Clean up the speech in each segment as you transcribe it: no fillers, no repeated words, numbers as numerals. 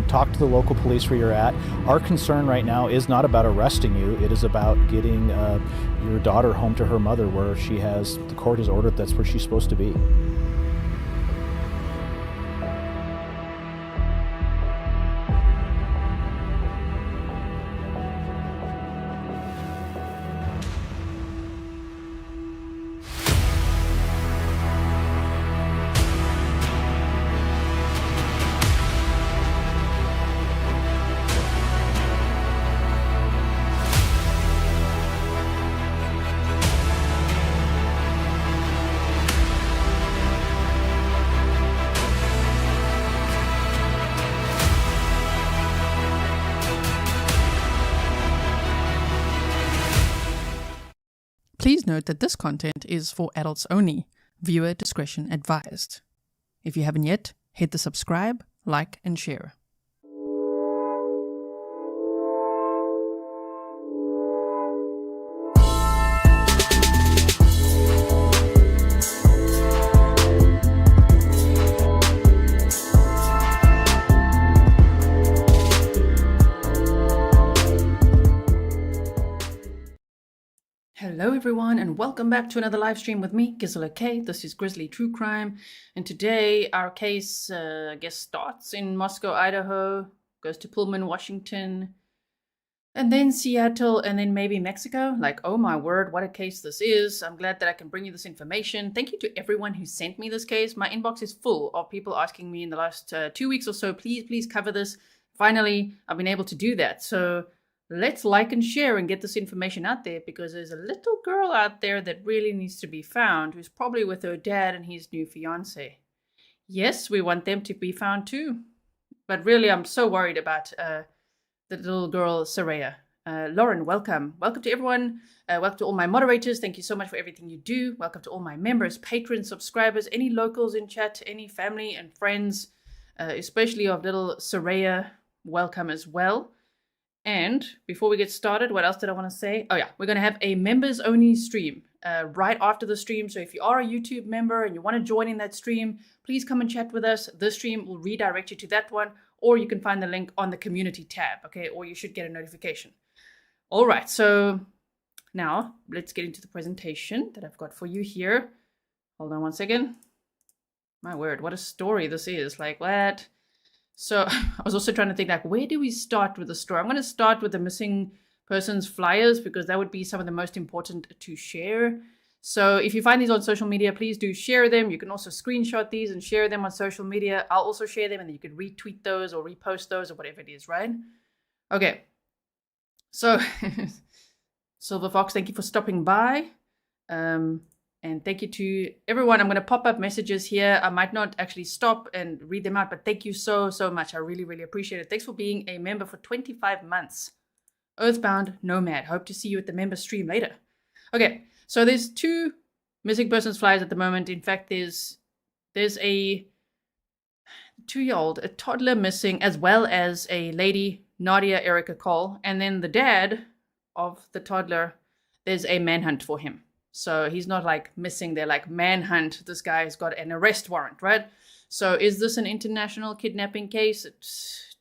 Talk to the local police where you're at. Our concern right now is not about arresting you. It is about getting your daughter home to her mother, where the court has ordered that's where she's supposed to be. Please note that this content is for adults only. Viewer discretion advised. If you haven't yet, hit the subscribe, like, and share. Hello everyone and welcome back to another live stream with me, Grizzly. This is Grizzly True Crime, and today our case starts in Moscow, Idaho, goes to Pullman, Washington, and then Seattle, and then maybe Mexico. Like, oh my word, what a case this is. I'm glad that I can bring you this information. Thank you to everyone who sent me this case. My inbox is full of people asking me in the last 2 weeks or so, please cover this. Finally, I've been able to do that. So let's like and share and get this information out there, because there's a little girl out there that really needs to be found, who's probably with her dad and his new fiance. Yes, we want them to be found too. But really, I'm so worried about the little girl, Seraya. Lauren, welcome. Welcome to everyone. Welcome to all my moderators. Thank you so much for everything you do. Welcome to all my members, patrons, subscribers, any locals in chat, any family and friends, especially of little Seraya. Welcome as well. And before we get started, what else did I want to say? Oh yeah, we're going to have a members only stream right after the stream. So if you are a YouTube member and you want to join in that stream, please come and chat with us. The stream will redirect you to that one, or you can find the link on the community tab, okay? Or you should get a notification. All right, so now let's get into the presentation that I've got for you here. Hold on one second. My word, what a story this is. Like, what? So I was also trying to think, like, where do we start with the story? I'm going to start with the missing persons flyers, because that would be some of the most important to share. So if you find these on social media, please do share them. You can also screenshot these and share them on social media. I'll also share them, and then you can retweet those or repost those or whatever it is, right? Okay. So Silver Fox, thank you for stopping by. And thank you to everyone. I'm going to pop up messages here. I might not actually stop and read them out, but thank you so much. I really appreciate it. Thanks for being a member for 25 months. Earthbound Nomad. Hope to see you at the member stream later. Okay, so there's 2 missing persons flyers at the moment. In fact, there's a 2-year-old, a toddler missing, as well as a lady, Nadia Cole, and then the dad of the toddler, there's a manhunt for him. So he's not like missing, they're like manhunt. This guy's got an arrest warrant, right? So is this an international kidnapping case? It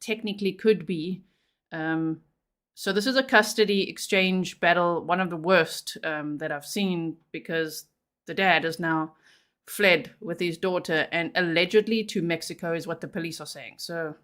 technically could be. So this is a custody exchange battle, one of the worst that I've seen, because the dad has now fled with his daughter and allegedly to Mexico is what the police are saying. So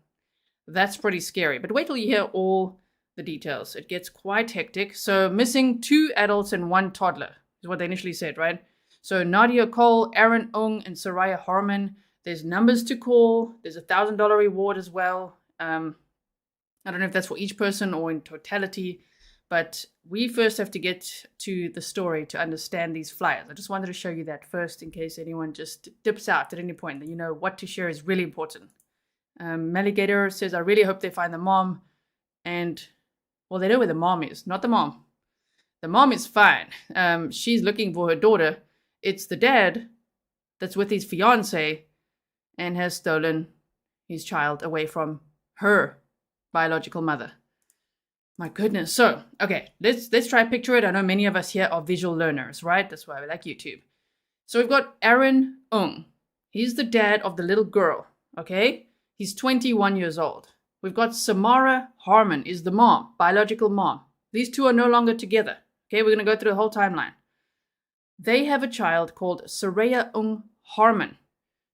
that's pretty scary. But wait till you hear all the details. It gets quite hectic. So missing 2 adults and 1 toddler is what they initially said, right? So Nadia Cole, Aaron Aung, and Seraya Harmon. There's numbers to call. There's a $1,000 reward as well. I don't know if that's for each person or in totality, but we first have to get to the story to understand these flyers. I just wanted to show you that first in case anyone just dips out at any point. That you know what to share is really important. Maligator says, I really hope they find the mom. And, well, they know where the mom is, not the mom. The mom is fine. She's looking for her daughter. It's the dad that's with his fiance and has stolen his child away from her biological mother. My goodness. So, okay, let's try to picture it. I know many of us here are visual learners, right? That's why we like YouTube. So we've got Aaron Aung. He's the dad of the little girl, okay? He's 21 years old. we've got Samara Harmon is the mom, biological mom. These two are no longer together. Okay, we're going to go through the whole timeline. They have a child called Seraya Aung Harmon.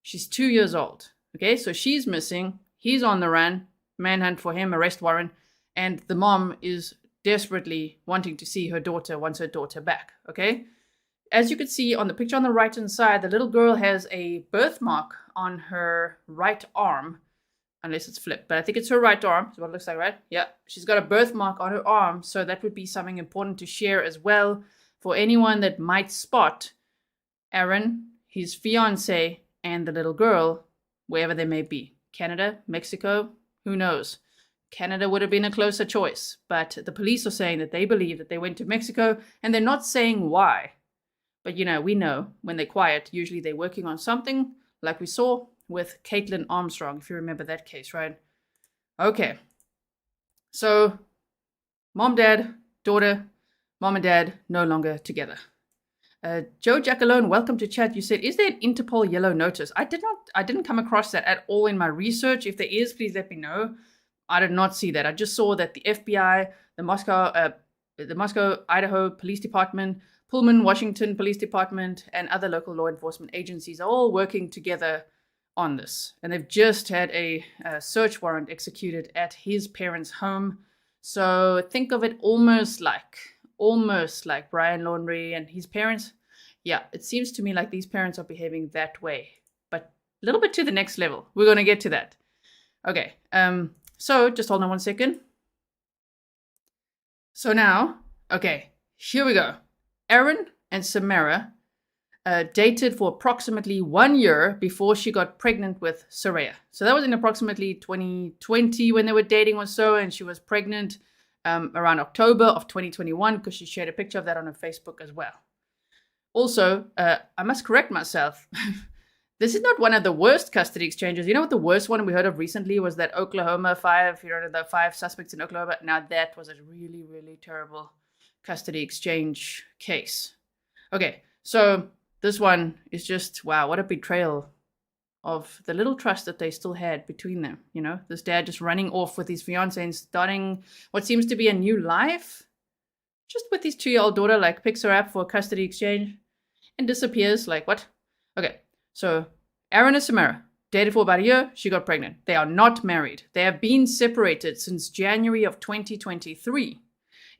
She's 2 years old. Okay, so she's missing. He's on the run. Manhunt for him, arrest warrant. And the mom is desperately wanting to see her daughter, wants her daughter back. Okay, as you can see on the picture on the right-hand side, the little girl has a birthmark on her right arm, unless it's flipped, but I think it's her right arm. That's what it looks like, right? Yeah, she's got a birthmark on her arm, so that would be something important to share as well for anyone that might spot Aaron, his fiance, and the little girl, wherever they may be. Canada, Mexico, who knows? Canada would have been a closer choice, but the police are saying that they believe that they went to Mexico, and they're not saying why. But, you know, we know when they're quiet, usually they're working on something, like we saw with Caitlin Armstrong, if you remember that case, right? Okay. So, mom, dad, daughter, mom and dad no longer together. Joe Jackalone, welcome to chat. You said, is there an Interpol yellow notice? I didn't come across that at all in my research. If there is, please let me know. I did not see that. I just saw that the FBI, the Moscow, Idaho Police Department, Pullman, Washington Police Department, and other local law enforcement agencies are all working together on this. And they've just had a search warrant executed at his parents' home. So think of it almost like Brian Laundrie and his parents. Yeah, it seems to me like these parents are behaving that way, but a little bit to the next level. We're going to get to that. Okay, so just hold on 1 second. So now, okay, here we go. Aaron and Samara dated for approximately 1 year before she got pregnant with Seraya. So that was in approximately 2020 when they were dating or so, and she was pregnant around October of 2021 because she shared a picture of that on her Facebook as well. Also, I must correct myself. This is not one of the worst custody exchanges. You know what the worst one we heard of recently was that Oklahoma 5, the 5 suspects in Oklahoma. Now that was a really, really terrible custody exchange case. Okay, so this one is just, wow, what a betrayal of the little trust that they still had between them. You know, this dad just running off with his fiance and starting what seems to be a new life, just with his 2-year-old daughter, like picks her up for a custody exchange and disappears. Like, what? Okay, so Aaron and Samara dated for about a year. She got pregnant. They are not married. They have been separated since January of 2023.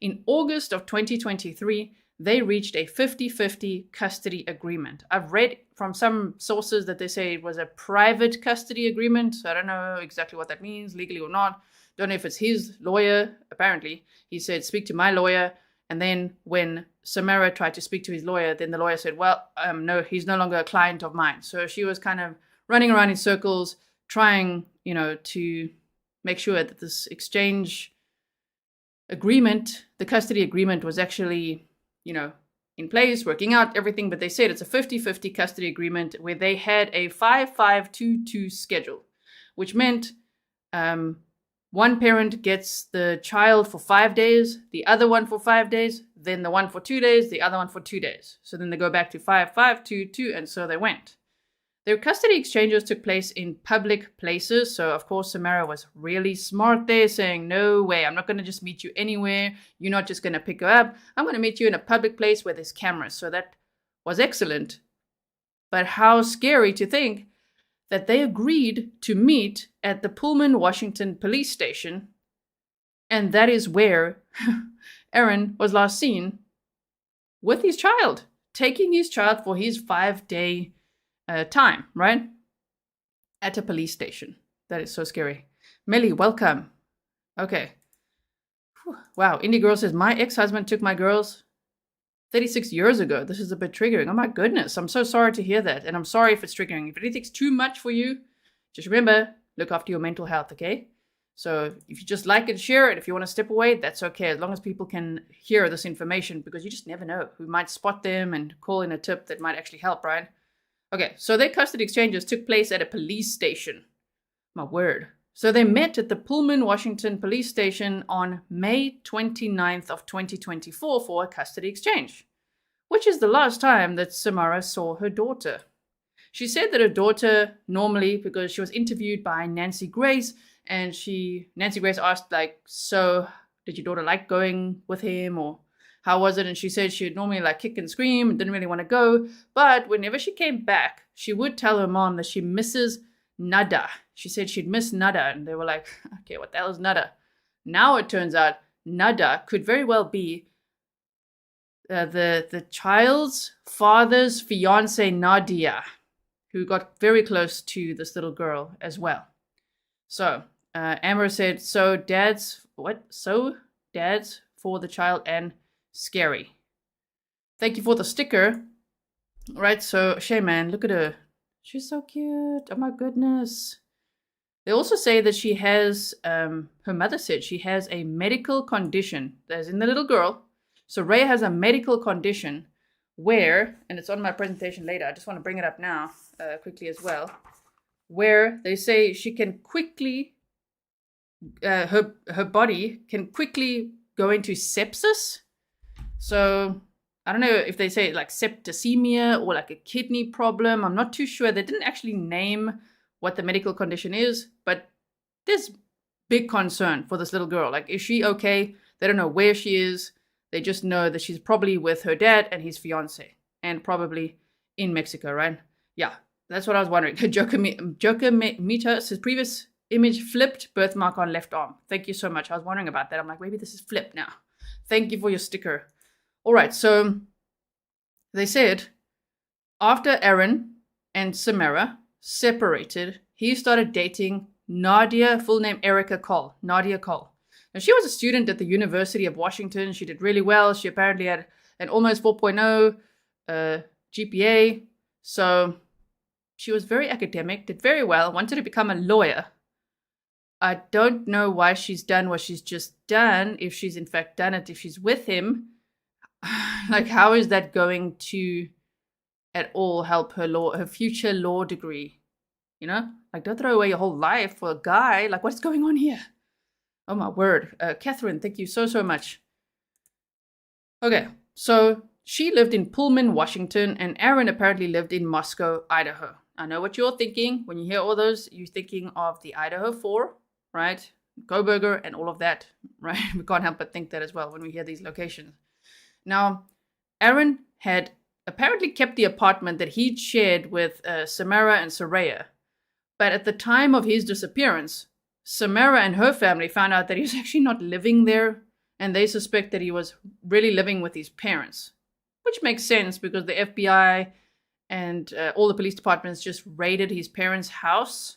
In August of 2023, they reached a 50-50 custody agreement. I've read from some sources that they say it was a private custody agreement. So I don't know exactly what that means, legally or not. Don't know if it's his lawyer. Apparently, he said, speak to my lawyer. And then when Samara tried to speak to his lawyer, then the lawyer said, well, no, he's no longer a client of mine. So she was kind of running around in circles, trying, to make sure that this exchange agreement, the custody agreement, was actually, in place, working out everything. But they said it's a 50-50 custody agreement where they had a 5-5-2-2 schedule, which meant one parent gets the child for 5 days, the other one for 5 days, then the one for 2 days, the other one for 2 days. So then they go back to 5-5-2-2, and so they went. Their custody exchanges took place in public places. So, of course, Samara was really smart there, saying, no way, I'm not going to just meet you anywhere. You're not just going to pick her up. I'm going to meet you in a public place where there's cameras. So that was excellent. But how scary to think that they agreed to meet at the Pullman, Washington police station. And that is where Aaron was last seen with his child, taking his child for his 5-day time, right? At a police station. That is so scary. Melly, welcome. Okay. Whew. Wow, Indie Girl says, my ex-husband took my girls 36 years ago. This is a bit triggering. Oh my goodness. I'm so sorry to hear that. And I'm sorry if it's triggering. If anything's too much for you, just remember, look after your mental health, okay? So if you just like it, share it. If you want to step away, that's okay. As long as people can hear this information, because you just never know who might spot them and call in a tip that might actually help, right? Okay, so their custody exchanges took place at a police station. My word. So they met at the Pullman, Washington police station on May 29th of 2024 for a custody exchange, which is the last time that Samara saw her daughter. She said that her daughter normally, because she was interviewed by Nancy Grace, And Nancy Grace asked, like, so did your daughter like going with him, or how was it? And she said she'd normally like kick and scream and didn't really want to go. But whenever she came back, she would tell her mom that she misses Nada. She said she'd miss Nada. And they were like, okay, what the hell is Nada? Now it turns out Nada could very well be the child's father's fiance, Nadia, who got very close to this little girl as well. So Amber said, so dad's for the child and scary. Thank you for the sticker. Right, so Shay, man, look at her. She's so cute. Oh my goodness. They also say that she has, her mother said she has a medical condition. As in the little girl. So Seraya has a medical condition where, and it's on my presentation later, I just want to bring it up now quickly as well, where they say she can quickly, her body can quickly go into sepsis. So I don't know if they say like septicemia or like a kidney problem. I'm not too sure. They didn't actually name what the medical condition is, but there's big concern for this little girl. Like, is she okay? They don't know where she is. They just know that she's probably with her dad and his fiance, and probably in Mexico, right? Yeah, that's what I was wondering. Joker Meter says previous image flipped, birthmark on left arm. Thank you so much. I was wondering about that. I'm like, maybe this is flipped now. Thank you for your sticker. All right, so they said after Aaron and Samara separated, he started dating Nadia, full name Nadia Cole. Now, she was a student at the University of Washington. She did really well. She apparently had an almost 4.0 GPA. So she was very academic, did very well, wanted to become a lawyer. I don't know why she's done what she's just done, if she's in fact done it, if she's with him. Like, how is that going to at all help her future law degree? You know, like, don't throw away your whole life for a guy. Like, what's going on here? Oh my word. Catherine, thank you so much. Okay, so she lived in Pullman, Washington, and Aaron apparently lived in Moscow, Idaho. I know what you're thinking. When you hear all those, you're thinking of the Idaho 4, right? Go-Burger and all of that, right? We can't help but think that as well when we hear these locations. Now, Aaron had apparently kept the apartment that he'd shared with Samara and Seraya. But at the time of his disappearance, Samara and her family found out that he was actually not living there, and they suspect that he was really living with his parents, which makes sense because the FBI and all the police departments just raided his parents' house,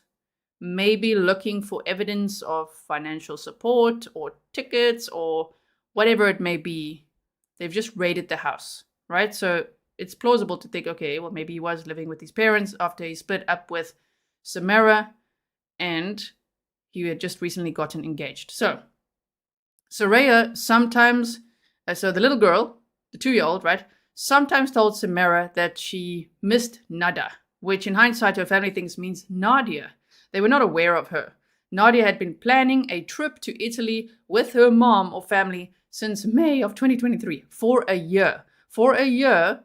maybe looking for evidence of financial support or tickets or whatever it may be. They've just raided the house, right? So it's plausible to think, okay, well, maybe he was living with his parents after he split up with Samara, and he had just recently gotten engaged. So Seraya sometimes, so the little girl, the 2-year-old, right, sometimes told Samara that she missed Nada, which in hindsight her family thinks means Nadia. They were not aware of her. Nadia had been planning a trip to Italy with her mom or family since May of 2023, for a year. For a year,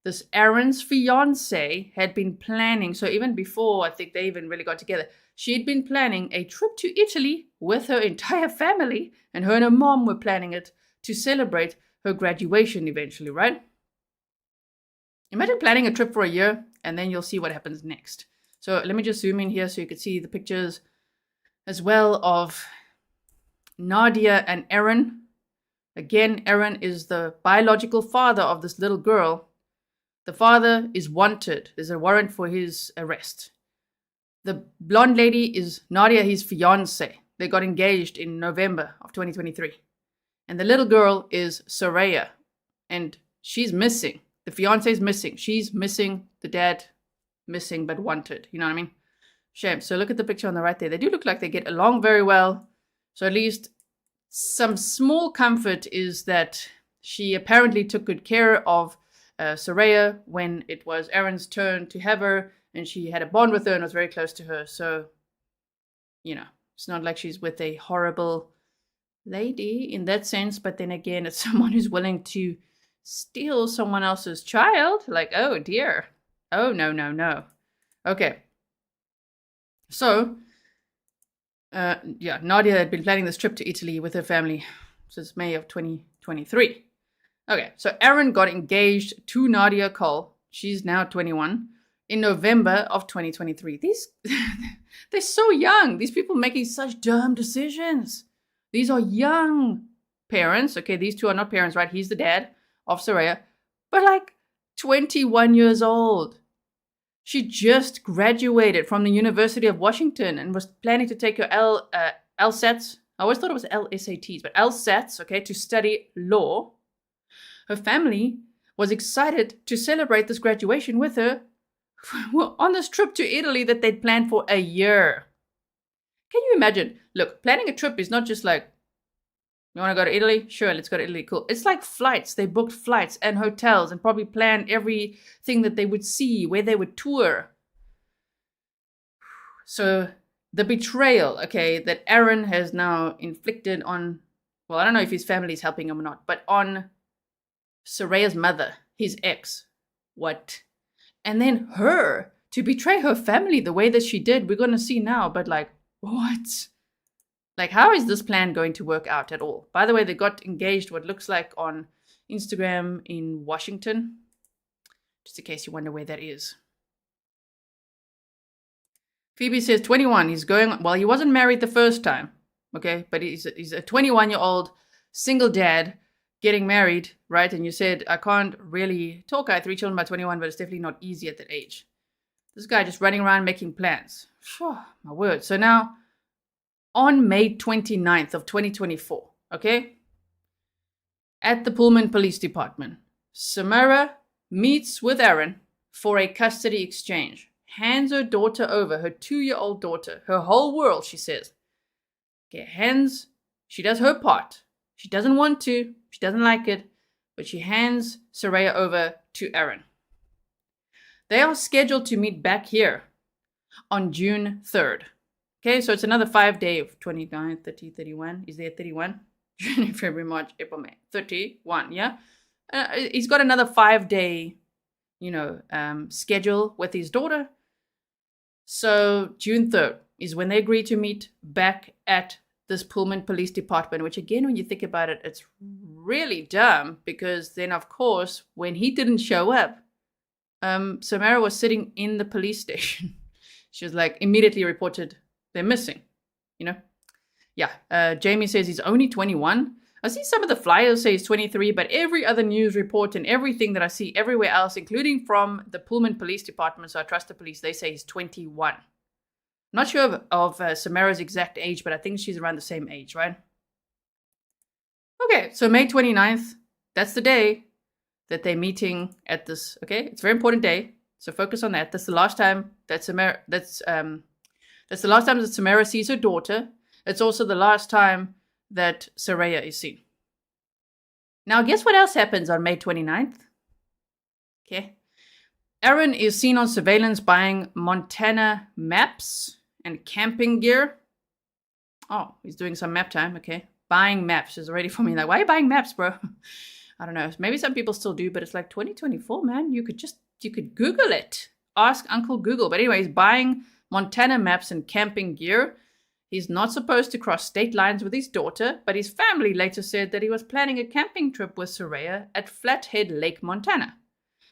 this Aaron's fiance had been planning, so even before I think they even really got together, she'd been planning a trip to Italy with her entire family, and her and her mom were planning it to celebrate her graduation eventually, right? Imagine planning a trip for a year, and then you'll see what happens next. So let me just zoom in here so you can see the pictures as well of Nadia and Aaron. Again, Aaron is the biological father of this little girl. The father is wanted. There's a warrant for his arrest. The blonde lady is Nadia, his fiance. They got engaged in November of 2023. And the little girl is Seraya. And she's missing. The fiance is missing. She's missing. The dad missing but wanted. You know what I mean? Shame. So look at the picture on the right there. They do look like they get along very well. So at least some small comfort is that she apparently took good care of Seraya when it was Aaron's turn to have her, and she had a bond with her and was very close to her. So, you know, it's not like she's with a horrible lady in that sense, but then again, it's someone who's willing to steal someone else's child. Like, oh dear. Oh, no. Okay. So, Yeah, Nadia had been planning this trip to Italy with her family since May of 2023. Okay, so Aaron got engaged to Nadia Cole. She's now 21 in November of 2023. They're so young. These people making such dumb decisions. These are young parents. Okay, these two are not parents, right? He's the dad of Seraya, but like 21 years old. She just graduated from the University of Washington and was planning to take her LSATs. I always thought it was LSATs, but LSATs, okay, to study law. Her family was excited to celebrate this graduation with her on this trip to Italy that they'd planned for a year. Can you imagine? Look, planning a trip is not just like, you want to go to Italy? Sure, let's go to Italy. Cool. It's like flights. They booked flights and hotels and probably planned everything that they would see, where they would tour. So the betrayal, okay, that Aaron has now inflicted on, well, I don't know if his family is helping him or not, but on Seraya's mother, his ex. What? And then her to betray her family the way that she did, we're going to see now, but like, what? Like, how is this plan going to work out at all? By the way, they got engaged, what looks like on Instagram in Washington. Just in case you wonder where that is. Phoebe says 21. He's going, well, he wasn't married the first time. Okay, but he's a 21-year-old single dad getting married, right? And you said, I can't really talk. I had 3 children by 21, but it's definitely not easy at that age. This guy just running around making plans. My word. So now, on May 29th of 2024, okay, at the Pullman Police Department, Samara meets with Aaron for a custody exchange, hands her daughter over, her 2-year-old daughter, her whole world, she says. Okay, she does her part. She doesn't want to, she doesn't like it, but she hands Seraya over to Aaron. They are scheduled to meet back here on June 3rd. Okay, so it's another 5-day of 29, 30, 31. Is there 31? January, February, March, April, May. 31, yeah? He's got another 5-day, schedule with his daughter. So June 3rd is when they agree to meet back at this Pullman Police Department, which again, when you think about it, it's really dumb because then, of course, when he didn't show up, Samara was sitting in the police station. She was like, immediately reported they're missing, Yeah, Jamie says he's only 21. I see some of the flyers say he's 23, but every other news report and everything that I see everywhere else, including from the Pullman Police Department, so I trust the police, they say he's 21. Not sure of Samara's exact age, but I think she's around the same age, right? Okay, so May 29th, that's the day that they're meeting at this, okay? It's a very important day, so focus on that. That's the last time that Samara, that's the last time that Samara sees her daughter. It's also the last time that Seraya is seen. Now, guess what else happens on May 29th? Okay. Aaron is seen on surveillance buying Montana maps and camping gear. Oh, he's doing some map time. Okay. Buying maps is already for me. Like, why are you buying maps, bro? I don't know. Maybe some people still do, but it's like 2024, man. You could Google it. Ask Uncle Google. But anyways, buying Montana maps and camping gear. He's not supposed to cross state lines with his daughter, but his family later said that he was planning a camping trip with Seraya at Flathead Lake, Montana.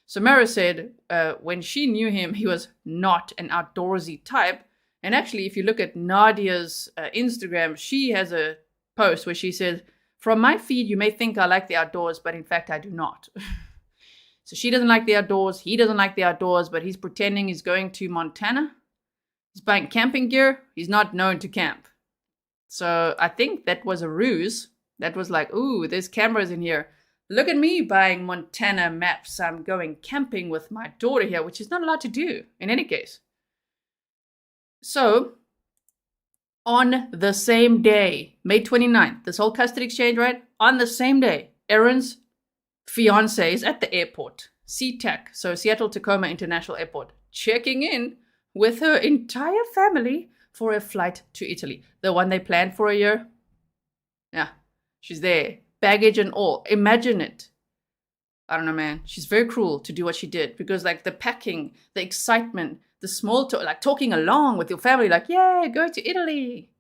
Samara said when she knew him, he was not an outdoorsy type. And actually, if you look at Nadia's Instagram, she has a post where she says, from my feed, you may think I like the outdoors, but in fact, I do not. So she doesn't like the outdoors. He doesn't like the outdoors, but he's pretending he's going to Montana. He's buying camping gear. He's not known to camp. So I think that was a ruse. That was like, ooh, there's cameras in here. Look at me buying Montana maps. I'm going camping with my daughter here, which is not allowed to do in any case. So on the same day, May 29th, this whole custody exchange, right? On the same day, Aaron's fiance is at the airport, SeaTac, so Seattle-Tacoma International Airport, checking in with her entire family for a flight to Italy. The one they planned for a year. Yeah, she's there. Baggage and all. Imagine it. I don't know, man. She's very cruel to do what she did. Because like the packing, the excitement, the small talk, like talking along with your family, like, yeah, go to Italy.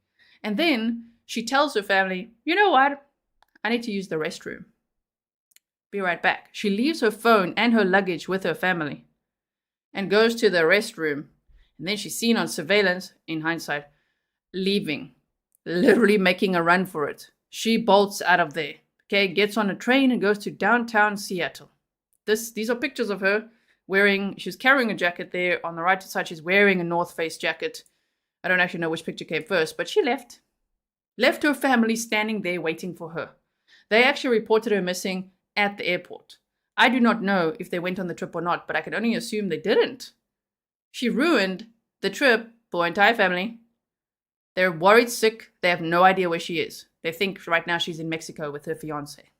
And then she tells her family, you know what? I need to use the restroom. Be right back. She leaves her phone and her luggage with her family and goes to the restroom. And then she's seen on surveillance, in hindsight, leaving, literally making a run for it. She bolts out of there, okay, gets on a train and goes to downtown Seattle. These are pictures of her she's carrying a jacket there. On the right side, she's wearing a North Face jacket. I don't actually know which picture came first, but she left her family standing there waiting for her. They actually reported her missing at the airport. I do not know if they went on the trip or not, but I can only assume they didn't. She ruined the trip for her entire family. They're worried sick. They have no idea where she is. They think right now she's in Mexico with her fiance.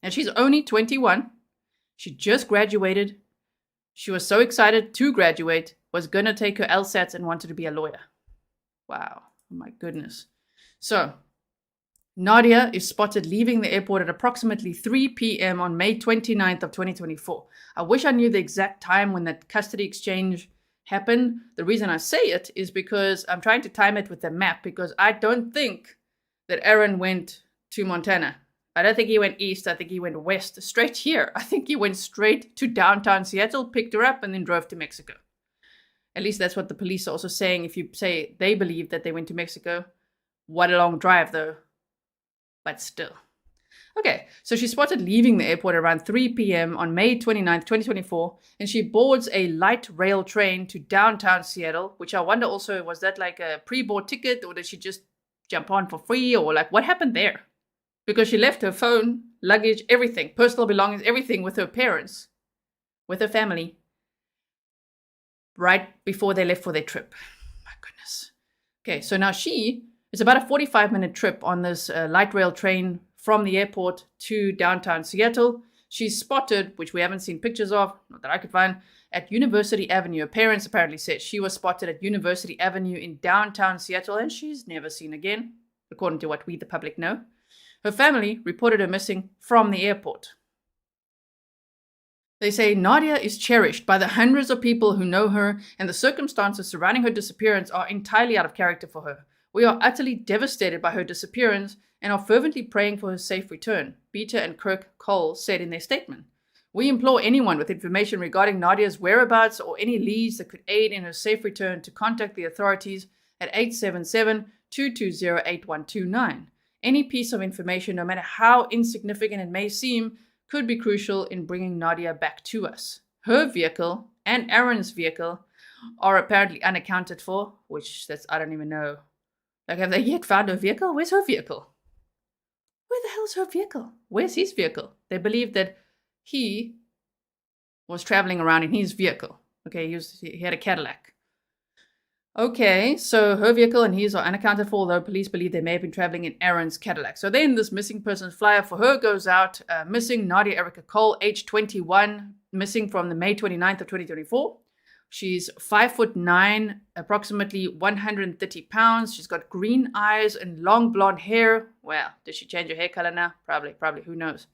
And she's only 21. She just graduated. She was so excited to graduate, was going to take her LSATs and wanted to be a lawyer. Wow. Oh my goodness. So, Nadia is spotted leaving the airport at approximately 3 p.m. on May 29th of 2024. I wish I knew the exact time when that custody exchange happened. The reason I say it is because I'm trying to time it with the map, because I don't think that Aaron went to Montana. I don't think he went east. I think he went west, straight here. I think he went straight to downtown Seattle, picked her up, and then drove to Mexico. At least that's what the police are also saying. If you say they believe that they went to Mexico, what a long drive though. But still. Okay, so she's spotted leaving the airport around 3 p.m. on May 29th, 2024, and she boards a light rail train to downtown Seattle, which I wonder also, was that like a pre-board ticket, or did she just jump on for free, or like what happened there? Because she left her phone, luggage, everything, personal belongings, everything with her parents, with her family, right before they left for their trip. My goodness. Okay, so now it's about a 45-minute trip on this light rail train from the airport to downtown Seattle. She's spotted, which we haven't seen pictures of, not that I could find, at University Avenue. Her parents apparently said she was spotted at University Avenue in downtown Seattle, and she's never seen again, according to what we, the public, know. Her family reported her missing from the airport. They say Nadia is cherished by the hundreds of people who know her, and the circumstances surrounding her disappearance are entirely out of character for her. We are utterly devastated by her disappearance and are fervently praying for her safe return, Peter and Kirk Cole said in their statement. We implore anyone with information regarding Nadia's whereabouts or any leads that could aid in her safe return to contact the authorities at 877-220-8129. Any piece of information, no matter how insignificant it may seem, could be crucial in bringing Nadia back to us. Her vehicle and Aaron's vehicle are apparently unaccounted for, I don't even know. Like, have they yet found her vehicle? Where's her vehicle? Where the hell's her vehicle? Where's his vehicle? They believe that he was traveling around in his vehicle. Okay, he had a Cadillac. Okay, so her vehicle and his are unaccounted for, although police believe they may have been traveling in Aaron's Cadillac. So then this missing persons flyer for her goes out. Missing Nadia Erica Cole, age 21, missing from the May 29th of 2024. She's 5'9", approximately 130 pounds. She's got green eyes and long blonde hair. Well, did she change her hair color now? Probably, who knows.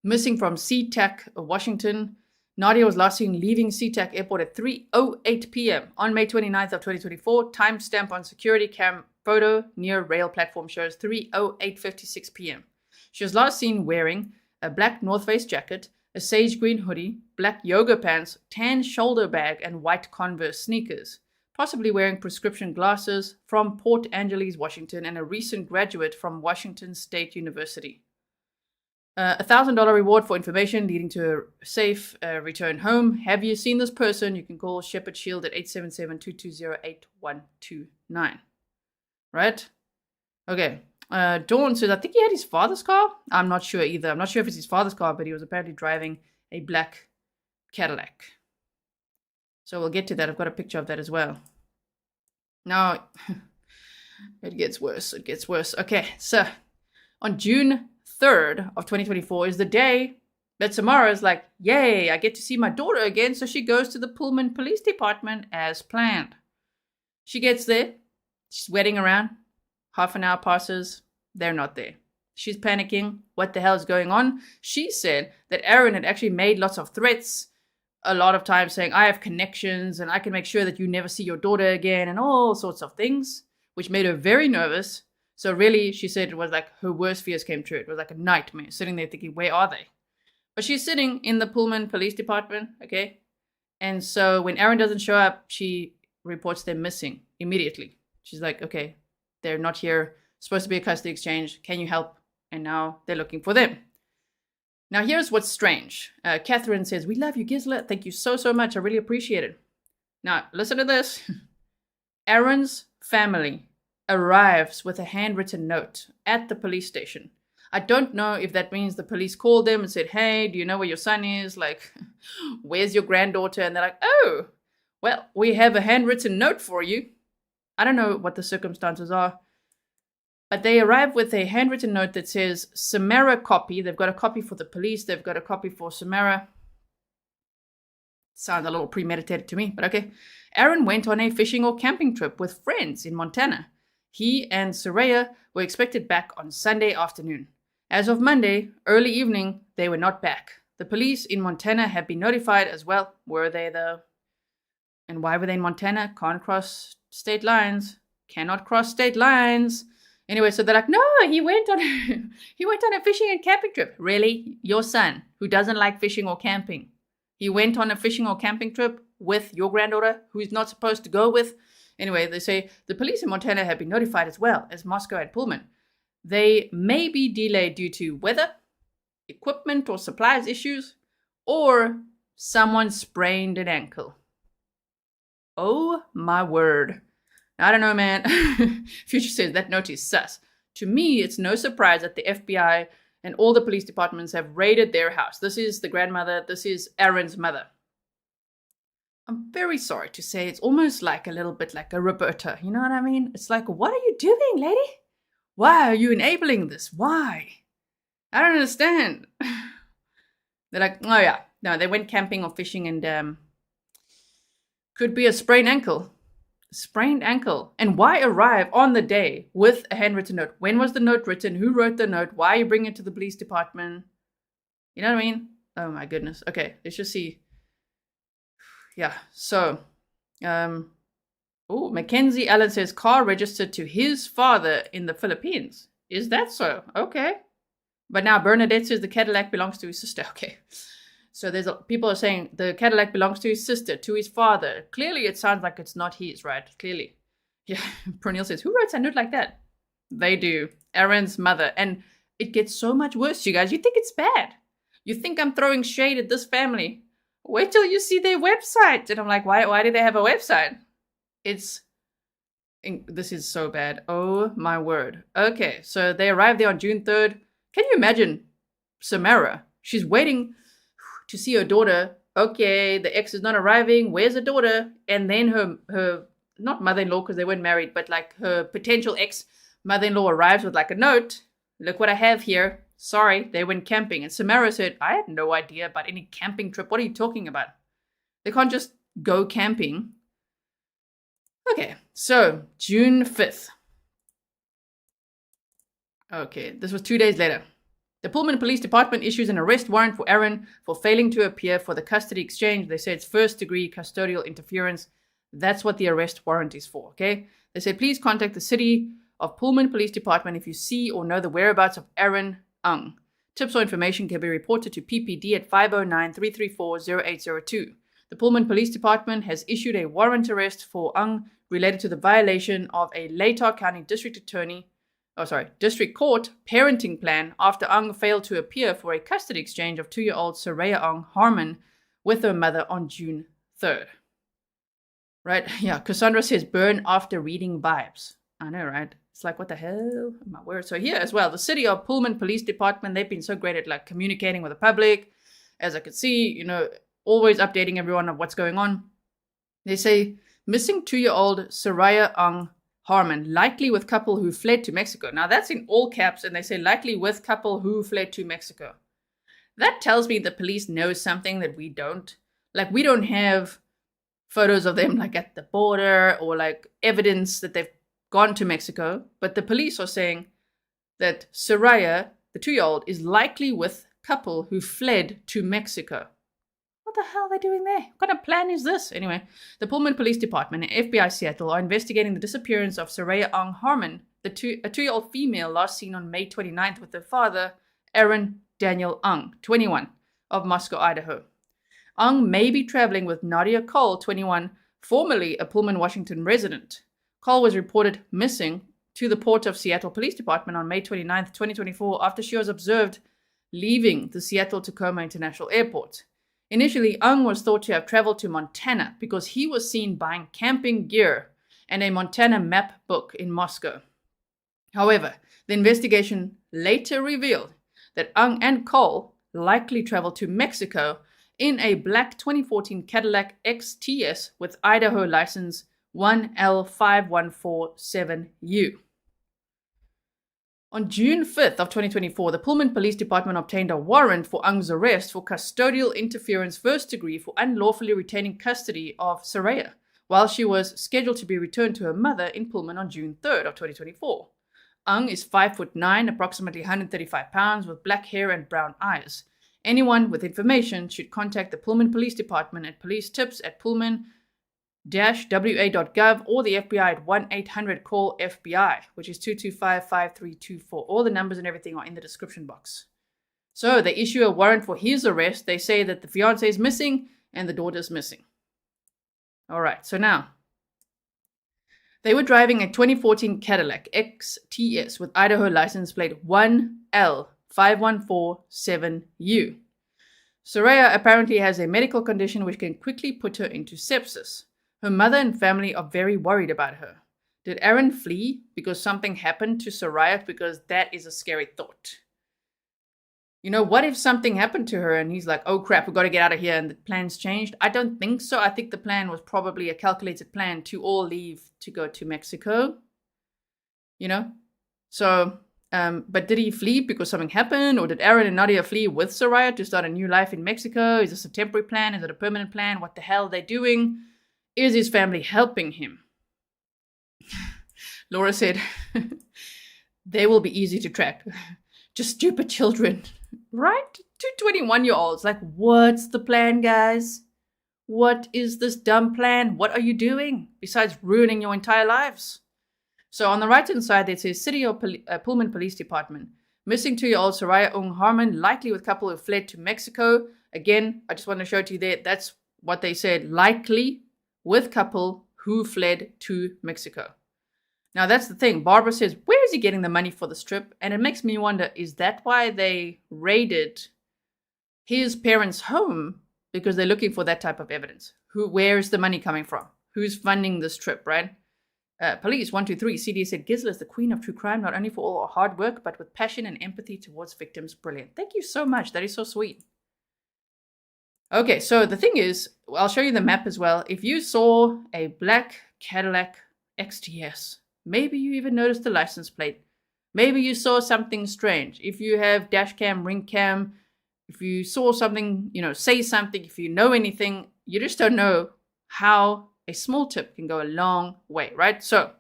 Missing from SeaTac, Washington. Nadia was last seen leaving SeaTac Airport at 3:08 p.m. on May 29th of 2024. Timestamp on security cam photo near rail platform shows 3:08:56 p.m. She was last seen wearing a black North Face jacket, a sage green hoodie, black yoga pants, tan shoulder bag, and white Converse sneakers. Possibly wearing prescription glasses, from Port Angeles, Washington, and a recent graduate from Washington State University. $1,000 reward for information leading to a safe return home. Have you seen this person? You can call Shepherd Shield at 877-220-8129. Right? Okay. Dawn says, I think he had his father's car. I'm not sure either. I'm not sure if it's his father's car, but he was apparently driving a black Cadillac. So we'll get to that. I've got a picture of that as well. Now, it gets worse. Okay, so on June 3rd of 2024 is the day that Samara is like, yay, I get to see my daughter again. So she goes to the Pullman Police Department as planned. She gets there. She's waiting around. Half an hour passes. They're not there. She's panicking. What the hell is going on? She said that Aaron had actually made lots of threats a lot of times saying, I have connections and I can make sure that you never see your daughter again and all sorts of things, which made her very nervous. So really, she said it was like her worst fears came true. It was like a nightmare, sitting there thinking, where are they? But she's sitting in the Pullman Police Department, okay? And so when Aaron doesn't show up, she reports them missing immediately. She's like, okay, they're not here. Supposed to be a custody exchange. Can you help? And now they're looking for them. Now here's what's strange. Catherine says, we love you, Gisela. Thank you so, so much. I really appreciate it. Now, listen to this. Aaron's family arrives with a handwritten note at the police station. I don't know if that means the police called them and said, hey, do you know where your son is? Like, where's your granddaughter? And they're like, oh, well, we have a handwritten note for you. I don't know what the circumstances are. But they arrive with a handwritten note that says Samara copy. They've got a copy for the police. They've got a copy for Samara. Sounds a little premeditated to me, but okay. Aaron went on a fishing or camping trip with friends in Montana. He and Seraya were expected back on Sunday afternoon. As of Monday, early evening, they were not back. The police in Montana have been notified as well. Were they though? And why were they in Montana? Can't cross state lines. Cannot cross state lines. Anyway, so they're like, no, he went on a fishing and camping trip. Really? Your son, who doesn't like fishing or camping. He went on a fishing or camping trip with your granddaughter, who he's not supposed to go with. Anyway, they say the police in Montana have been notified as well as Moscow and Pullman. They may be delayed due to weather, equipment or supplies issues, or someone sprained an ankle. Oh my word. I don't know, man. Future says that note is sus. To me, it's no surprise that the FBI and all the police departments have raided their house. This is the grandmother. This is Aaron's mother. I'm very sorry to say it's almost like a little bit like a Roberta. You know what I mean? It's like, what are you doing, lady? Why are you enabling this? Why? I don't understand. They're like, oh yeah. No, they went camping or fishing and could be a sprained ankle. Sprained ankle. And why arrive on the day with a handwritten note? When was the note written? Who wrote the note? Why are you bringing it to the police department? You know what I mean? Oh my goodness. Okay, let's just see. Yeah, so, Mackenzie Allen says car registered to his father in the Philippines. Is that so? Okay. But now Bernadette says the Cadillac belongs to his sister. Okay. So people are saying the Cadillac belongs to his sister, to his father. Clearly, it sounds like it's not his, right? Clearly. Yeah. Pernille says, who writes a note like that? They do. Aaron's mother. And it gets so much worse, you guys. You think it's bad. You think I'm throwing shade at this family. Wait till you see their website. And I'm like, why do they have a website? This is so bad. Oh, my word. Okay, so they arrived there on June 3rd. Can you imagine Samara? She's waiting to see her daughter. Okay, the ex is not arriving. Where's the daughter? And then her not mother-in-law, because they weren't married, but like her potential ex-mother-in-law arrives with like a note. Look what I have here. Sorry, they went camping. And Samara said, I had no idea about any camping trip. What are you talking about? They can't just go camping. Okay, so June 5th. Okay, this was 2 days later. The Pullman Police Department issues an arrest warrant for Aaron for failing to appear for the custody exchange. They say it's first-degree custodial interference. That's what the arrest warrant is for, okay? They say, please contact the City of Pullman Police Department if you see or know the whereabouts of Aaron Aung. Tips or information can be reported to PPD at 509-334-0802. The Pullman Police Department has issued a warrant arrest for Aung related to the violation of a Latah County District Court parenting plan after Aung failed to appear for a custody exchange of 2-year-old Seraya Aung Harmon with her mother on June 3rd. Right? Yeah, Cassandra says burn after reading vibes. I know, right? It's like, what the hell? My word. So here as well, the City of Pullman Police Department, they've been so great at like communicating with the public. As I could see, always updating everyone of what's going on. They say, missing 2-year-old Seraya Aung Harmon, likely with couple who fled to Mexico. Now that's in all caps, and they say likely with couple who fled to Mexico. That tells me the police know something that we don't. Like, we don't have photos of them like at the border or like evidence that they've gone to Mexico, but the police are saying that Seraya, the 2-year-old, is likely with couple who fled to Mexico. What the hell are they doing there? What kind of plan is this? Anyway, the Pullman Police Department and FBI Seattle are investigating the disappearance of Seraya Aung Harmon, a two-year-old female last seen on May 29th with her father, Aaron Daniel Aung, 21, of Moscow, Idaho. Aung may be traveling with Nadia Cole, 21, formerly a Pullman, Washington resident. Cole was reported missing to the Port of Seattle Police Department on May 29th, 2024, after she was observed leaving the Seattle-Tacoma International Airport. Initially, Aung was thought to have traveled to Montana because he was seen buying camping gear and a Montana map book in Moscow. However, the investigation later revealed that Aung and Cole likely traveled to Mexico in a black 2014 Cadillac XTS with Idaho license 1L5147U. On June 5th of 2024, the Pullman Police Department obtained a warrant for Aung's arrest for custodial interference first degree for unlawfully retaining custody of Seraya, while she was scheduled to be returned to her mother in Pullman on June 3rd of 2024. Aung is 5'9", approximately 135 pounds, with black hair and brown eyes. Anyone with information should contact the Pullman Police Department at police-tips@pullman-wa.gov or the FBI at 1-800-CALL-FBI, which is 225-5324. All the numbers and everything are in the description box. So they issue a warrant for his arrest. They say that the fiance is missing and the daughter is missing. All right, so now they were driving a 2014 Cadillac XTS with Idaho license plate 1L5147U. Seraya apparently has a medical condition which can quickly put her into sepsis. Her mother and family are very worried about her. Did Aaron flee because something happened to Seraya? Because that is a scary thought. You know, what if something happened to her and he's like, oh crap, we've got to get out of here and the plans changed? I don't think so. I think the plan was probably a calculated plan to all leave to go to Mexico. You know? So, but did he flee because something happened? Or did Aaron and Nadia flee with Seraya to start a new life in Mexico? Is this a temporary plan? Is it a permanent plan? What the hell are they doing? Is his family helping him? Laura said, they will be easy to track. Just stupid children. Right? 21-year-olds. Like, what's the plan, guys? What is this dumb plan? What are you doing besides ruining your entire lives? So on the right-hand side, it says City of Pullman Police Department. Missing 2-year-old Seraya Aung Harmon, likely with couple who fled to Mexico. Again, I just want to show it to you there. That's what they said. Likely with couple who fled to Mexico. Now, that's the thing. Barbara says, where is he getting the money for this trip? And it makes me wonder, is that why they raided his parents' home? Because they're looking for that type of evidence. Where is the money coming from? Who's funding this trip, right? Police 123 CD said, Gisela is the queen of true crime, not only for all our hard work, but with passion and empathy towards victims. Brilliant. Thank you so much. That is so sweet. Okay, so the thing is, I'll show you the map as well. If you saw a black Cadillac XTS, maybe you even noticed the license plate. Maybe you saw something strange. If you have dash cam, ring cam, if you saw something, say something, if you know anything, you just don't know how a small tip can go a long way, right? So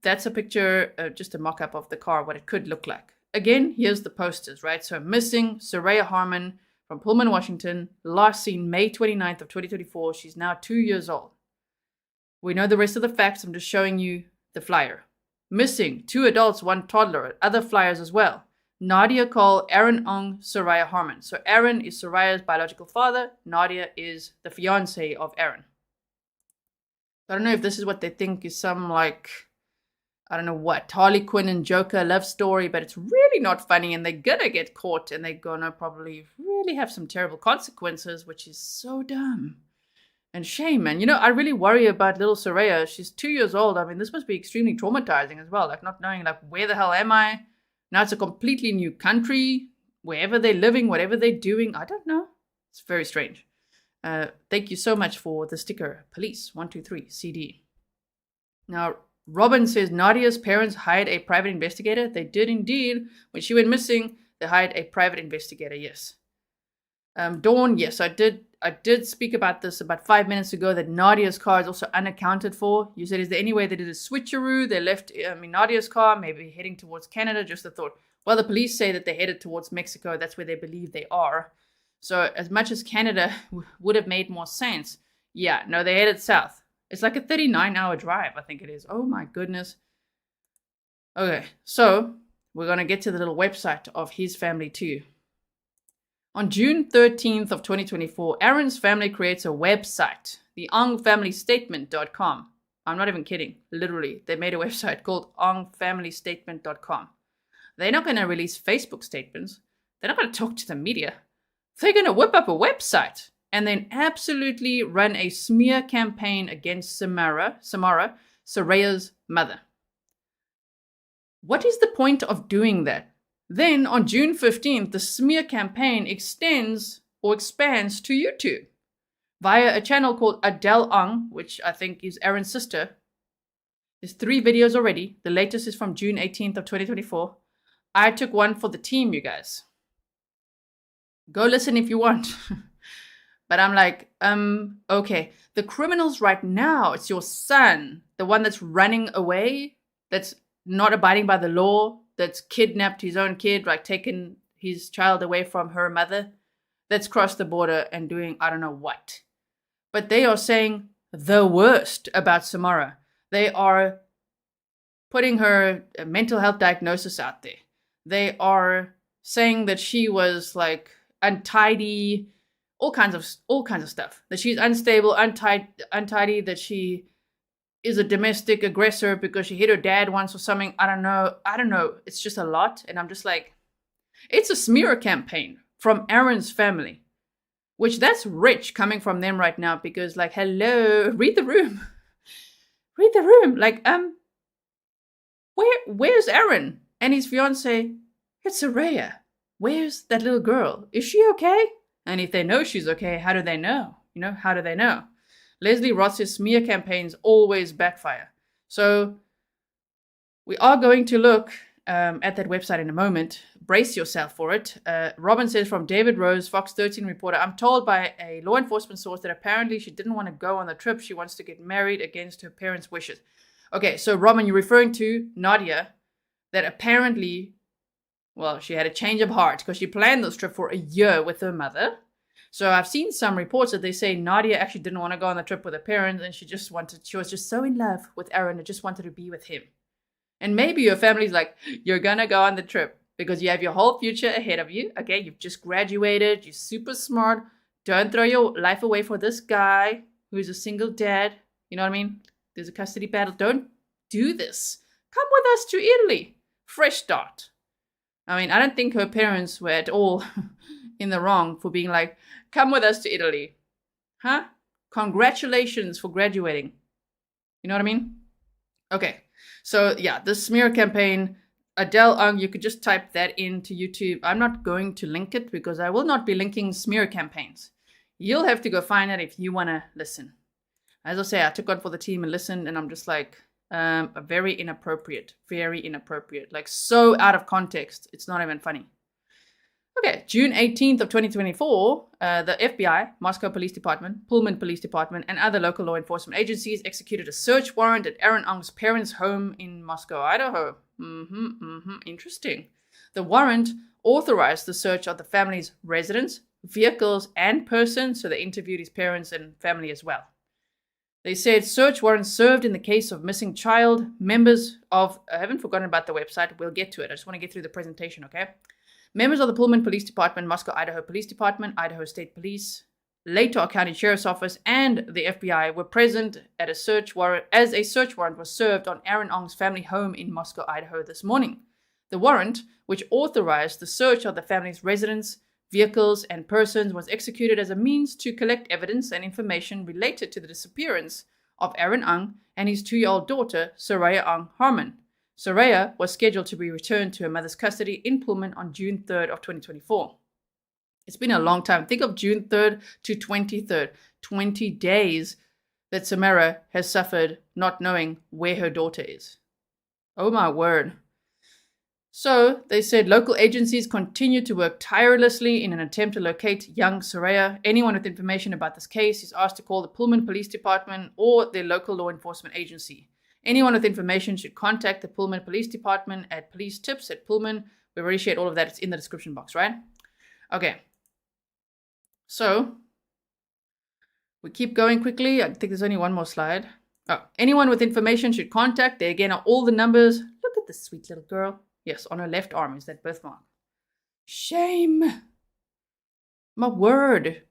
that's a picture, just a mock-up of the car, what it could look like. Again, here's the posters, right? So missing Seraya Harmon from Pullman, Washington, last seen May 29th of 2024. She's now 2 years old. We know the rest of the facts. I'm just showing you the flyer. Missing 2 adults, 1 toddler. Other flyers as well. Nadia Cole, Aaron Aung, Seraya Harmon. So Aaron is Seraya's biological father. Nadia is the fiance of Aaron. I don't know if this is what they think is some I don't know what, Harley Quinn and Joker love story, but it's really not funny and they're gonna get caught and they're gonna probably really have some terrible consequences, which is so dumb. And shame, man. I really worry about little Seraya. She's 2 years old. I mean, this must be extremely traumatizing as well. Not knowing, where the hell am I? Now it's a completely new country. Wherever they're living, whatever they're doing, I don't know. It's very strange. Thank you so much for the sticker. Police 123 CD. Now, Robin says Nadia's parents hired a private investigator. They did indeed. When she went missing, they hired a private investigator, yes. Dawn, yes, I did speak about this about 5 minutes ago, that Nadia's car is also unaccounted for. You said, is there any way they did a switcheroo? They left Nadia's car, maybe heading towards Canada. Just a thought. Well, the police say that they headed towards Mexico. That's where they believe they are. So as much as Canada would have made more sense, yeah, no, they headed south. It's like a 39-hour drive, I think it is. Oh my goodness. Okay, so we're going to get to the little website of his family too. On June 13th of 2024, Aaron's family creates a website, the aungfamilystatement.com. I'm not even kidding. Literally, they made a website called aungfamilystatement.com. They're not going to release Facebook statements. They're not going to talk to the media. They're going to whip up a website and then absolutely run a smear campaign against Samara, Saraya's mother. What is the point of doing that? Then on June 15th, the smear campaign expands to YouTube via a channel called Nadia Aung, which I think is Aaron's sister. There's 3 videos already. The latest is from June 18th of 2024. I took one for the team, you guys. Go listen if you want. But I'm like, okay. The criminals right now, it's your son, the one that's running away, that's not abiding by the law, that's kidnapped his own kid, like taken his child away from her mother, that's crossed the border and doing I don't know what. But they are saying the worst about Samara. They are putting her mental health diagnosis out there. They are saying that she was like untidy, all kinds of stuff. That she's unstable, untidy, that she is a domestic aggressor because she hit her dad once or something. I don't know. It's just a lot. And I'm just like, it's a smear campaign from Aaron's family, which that's rich coming from them right now because like, hello, read the room. Read the room. Like, where's Aaron and his fiance? It's Seraya. Where's that little girl? Is she okay? And if they know she's okay, how do they know? How do they know? Leslie Ross's smear campaigns always backfire. So we are going to look at that website in a moment. Brace yourself for it. Robin says from David Rose, Fox 13 reporter, I'm told by a law enforcement source that apparently she didn't want to go on the trip. She wants to get married against her parents' wishes. Okay, so Robin, you're referring to Nadia, that apparently, well, she had a change of heart because she planned this trip for a year with her mother. So I've seen some reports that they say Nadia actually didn't want to go on the trip with her parents and she was just so in love with Aaron and just wanted to be with him. And maybe your family's like, you're going to go on the trip because you have your whole future ahead of you. Okay, you've just graduated, you're super smart. Don't throw your life away for this guy who's a single dad. You know what I mean? There's a custody battle. Don't do this. Come with us to Italy. Fresh start. I mean, I don't think her parents were at all in the wrong for being like, come with us to Italy. Huh? Congratulations for graduating. You know what I mean? Okay. So yeah, the smear campaign, Nadia Aung, you could just type that into YouTube. I'm not going to link it because I will not be linking smear campaigns. You'll have to go find it if you want to listen. As I say, I took one for the team and listened, and I'm just like, very inappropriate. Like so out of context. It's not even funny. Okay, June 18th of 2024, the FBI, Moscow Police Department, Pullman Police Department, and other local law enforcement agencies executed a search warrant at Aaron Aung's parents' home in Moscow, Idaho. Interesting. The warrant authorized the search of the family's residence, vehicles, and person, so they interviewed his parents and family as well. They said search warrants served in the case of missing child, members of, I haven't forgotten about the website, we'll get to it. I just want to get through the presentation, okay? Members of the Pullman Police Department, Moscow, Idaho Police Department, Idaho State Police, Latah County Sheriff's Office, and the FBI were present at a search warrant as a search warrant was served on Aaron Aung's family home in Moscow, Idaho this morning. The warrant, which authorized the search of the family's residence, vehicles, and persons, was executed as a means to collect evidence and information related to the disappearance of Aaron Aung and his 2-year-old daughter, Seraya Aung Harmon. Seraya was scheduled to be returned to her mother's custody in Pullman on June 3rd of 2024. It's been a long time. Think of June 3rd to 23rd, 20 days that Samara has suffered not knowing where her daughter is. Oh my word. So they said local agencies continue to work tirelessly in an attempt to locate young Seraya. Anyone with information about this case is asked to call the Pullman Police Department or their local law enforcement agency. Anyone with information should contact the Pullman Police Department at police tips at Pullman. We already shared all of that. It's in the description box, right? Okay. So we keep going quickly. I think there's only one more slide. Oh, anyone with information should contact. There again are all the numbers. Look at this sweet little girl. Yes, on her left arm is that birthmark. Shame. My word.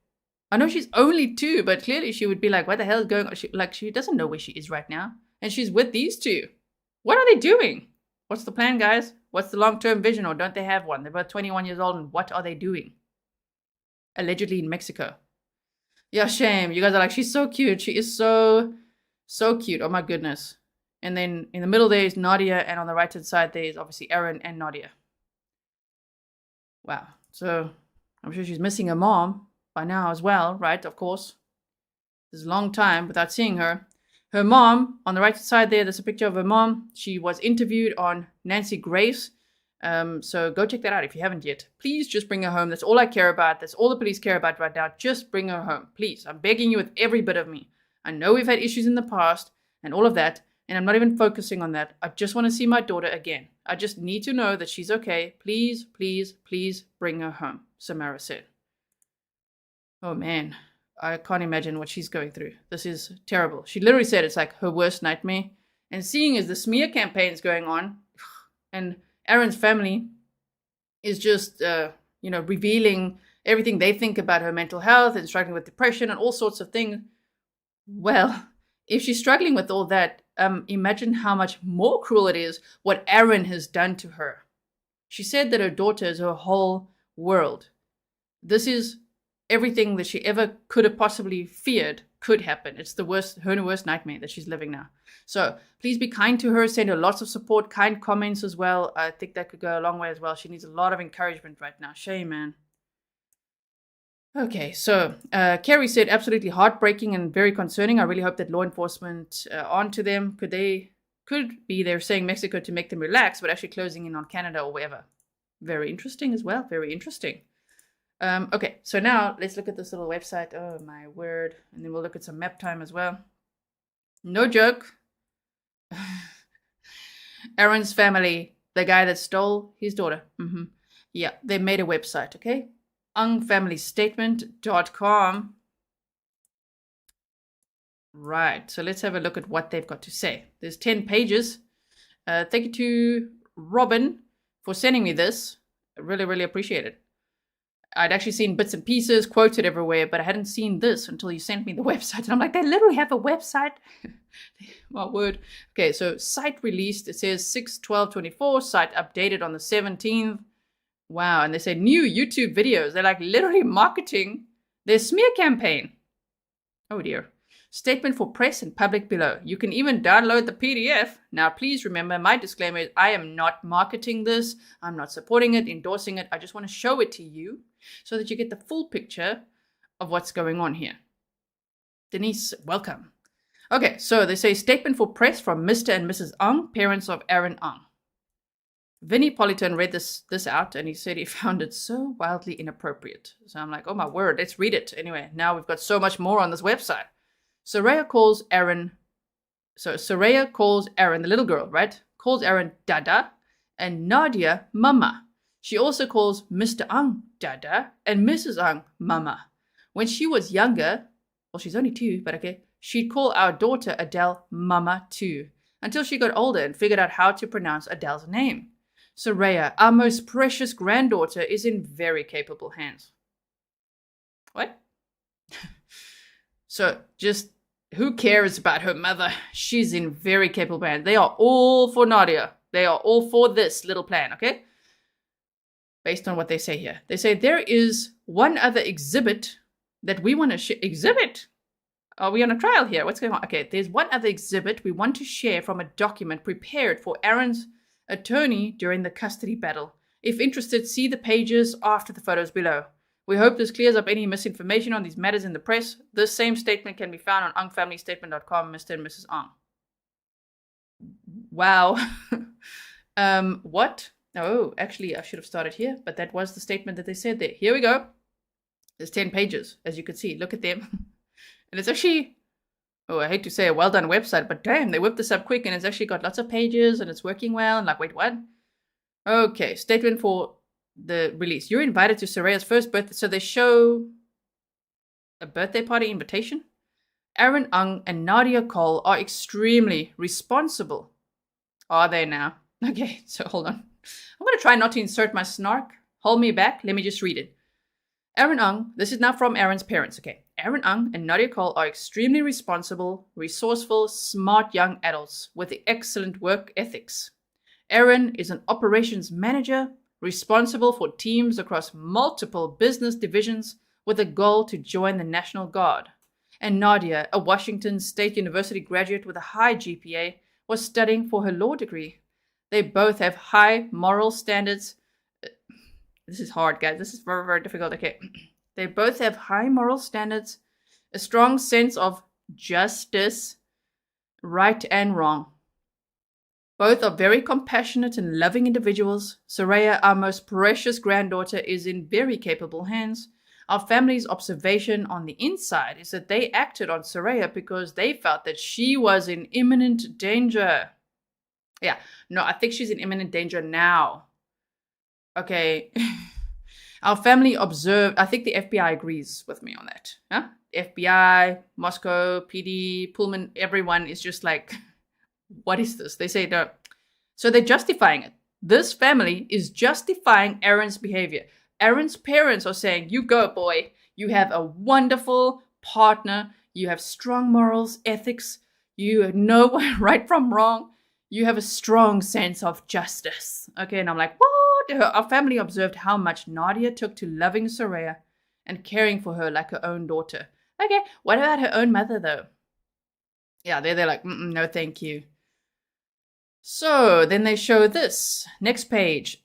I know she's only 2, but clearly she would be like, what the hell is going on? She doesn't know where she is right now. And she's with these 2. What are they doing? What's the plan, guys? What's the long-term vision, or don't they have one? They're both 21 years old, and what are they doing? Allegedly in Mexico. Yeah, shame. You guys are like, she's so cute. She is so cute. Oh my goodness. And then in the middle there is Nadia, and on the right-hand side there is obviously Aaron and Nadia. Wow. So I'm sure she's missing her mom by now as well, right? Of course. This is a long time without seeing her. Her mom, on the right side there's a picture of her mom. She was interviewed on Nancy Grace. So go check that out if you haven't yet. Please just bring her home. That's all I care about. That's all the police care about right now. Just bring her home. Please. I'm begging you with every bit of me. I know we've had issues in the past and all of that, and I'm not even focusing on that. I just want to see my daughter again. I just need to know that she's okay. Please, please, please bring her home, Samara said. Oh man, I can't imagine what she's going through. This is terrible. She literally said it's like her worst nightmare. And seeing as the smear campaign is going on, and Aaron's family is just, revealing everything they think about her mental health and struggling with depression and all sorts of things. Well, if she's struggling with all that, imagine how much more cruel it is what Aaron has done to her. She said that her daughter is her whole world. This is everything that she ever could have possibly feared could happen. It's her worst nightmare that she's living now. So please be kind to her. Send her lots of support, kind comments as well. I think that could go a long way as well. She needs a lot of encouragement right now. Shame, man. Okay, so Kerry said absolutely heartbreaking and very concerning. I really hope that law enforcement onto them. Could be they're saying Mexico to make them relax, but actually closing in on Canada or wherever. Very interesting as well. Very interesting. Okay, so now let's look at this little website. Oh my word. And then we'll look at some map time as well. No joke. Aaron's family, the guy that stole his daughter. Yeah, they made a website, okay? unfamilystatement.com. Right, so let's have a look at what they've got to say. There's 10 pages. Thank you to Robin for sending me this. I really, really appreciate it. I'd actually seen bits and pieces quoted everywhere, but I hadn't seen this until you sent me the website. And I'm like, they literally have a website? My word. Okay, so site released. It says 6/12/24. Site updated on the 17th. Wow, and they say new YouTube videos. They're like literally marketing their smear campaign. Oh dear. Statement for press and public below. You can even download the PDF. Now, please remember, my disclaimer is I am not marketing this. I'm not supporting it, endorsing it. I just want to show it to you so that you get the full picture of what's going on here. Denise, welcome. Okay, so they say statement for press from Mr. and Mrs. Aung, parents of Aaron Aung. Vinnie Politon read this out, and he said he found it so wildly inappropriate. So I'm like, oh my word, let's read it. Anyway, now we've got so much more on this website. Seraya calls Aaron, the little girl, right? Calls Aaron Dada and Nadia Mama. She also calls Mr. Aung Dada and Mrs. Aung Mama. When she was younger, well, she's only 2, but okay, she'd call our daughter Adele Mama too, until she got older and figured out how to pronounce Adele's name. Seraya, our most precious granddaughter, is in very capable hands. What? So just who cares about her mother? She's in very capable hands. They are all for Nadia. They are all for this little plan, okay? Based on what they say here. They say there is one other exhibit that we want to share. Exhibit? Are we on a trial here? What's going on? Okay, there's one other exhibit we want to share from a document prepared for Aaron's attorney during the custody battle. If interested, see the pages after the photos below. We hope this clears up any misinformation on these matters in the press. This same statement can be found on unfamilystatement.com, Mr. and Mrs. Aung. Wow. What? Oh, actually, I should have started here, but that was the statement that they said there. Here we go. There's 10 pages, as you can see. Look at them. And it's actually, oh, I hate to say a well-done website, but damn, they whipped this up quick, and it's actually got lots of pages, and it's working well. And like, wait, what? Okay, statement for the release. You're invited to Saraya's first birthday. So they show a birthday party invitation? Aaron Aung and Nadia Cole are extremely responsible. Are they now? Okay, so hold on. I'm going to try not to insert my snark. Hold me back. Let me just read it. Aaron Aung, this is now from Aaron's parents, okay. Aaron Aung and Nadia Cole are extremely responsible, resourceful, smart young adults with excellent work ethics. Aaron is an operations manager responsible for teams across multiple business divisions with a goal to join the National Guard. And Nadia, a Washington State University graduate with a high GPA, was studying for her law degree. They both have high moral standards. This is hard, guys. This is very, very difficult. Okay. They both have high moral standards, a strong sense of justice, right and wrong. Both are very compassionate and loving individuals. Seraya, our most precious granddaughter, is in very capable hands. Our family's observation on the inside is that they acted on Seraya because they felt that she was in imminent danger. Yeah, no, I think she's in imminent danger now. Okay. Our family observed, I think the FBI agrees with me on that. Huh? FBI, Moscow, PD, Pullman, everyone is just like, what is this? They say no. So they're justifying it. This family is justifying Aaron's behavior. Aaron's parents are saying, you go, boy. You have a wonderful partner. You have strong morals, ethics. You know right from wrong. You have a strong sense of justice. Okay, and I'm like, what? Our family observed how much Nadia took to loving Seraya and caring for her like her own daughter. Okay, what about her own mother, though? Yeah, they're like, no, thank you. So then they show this. Next page.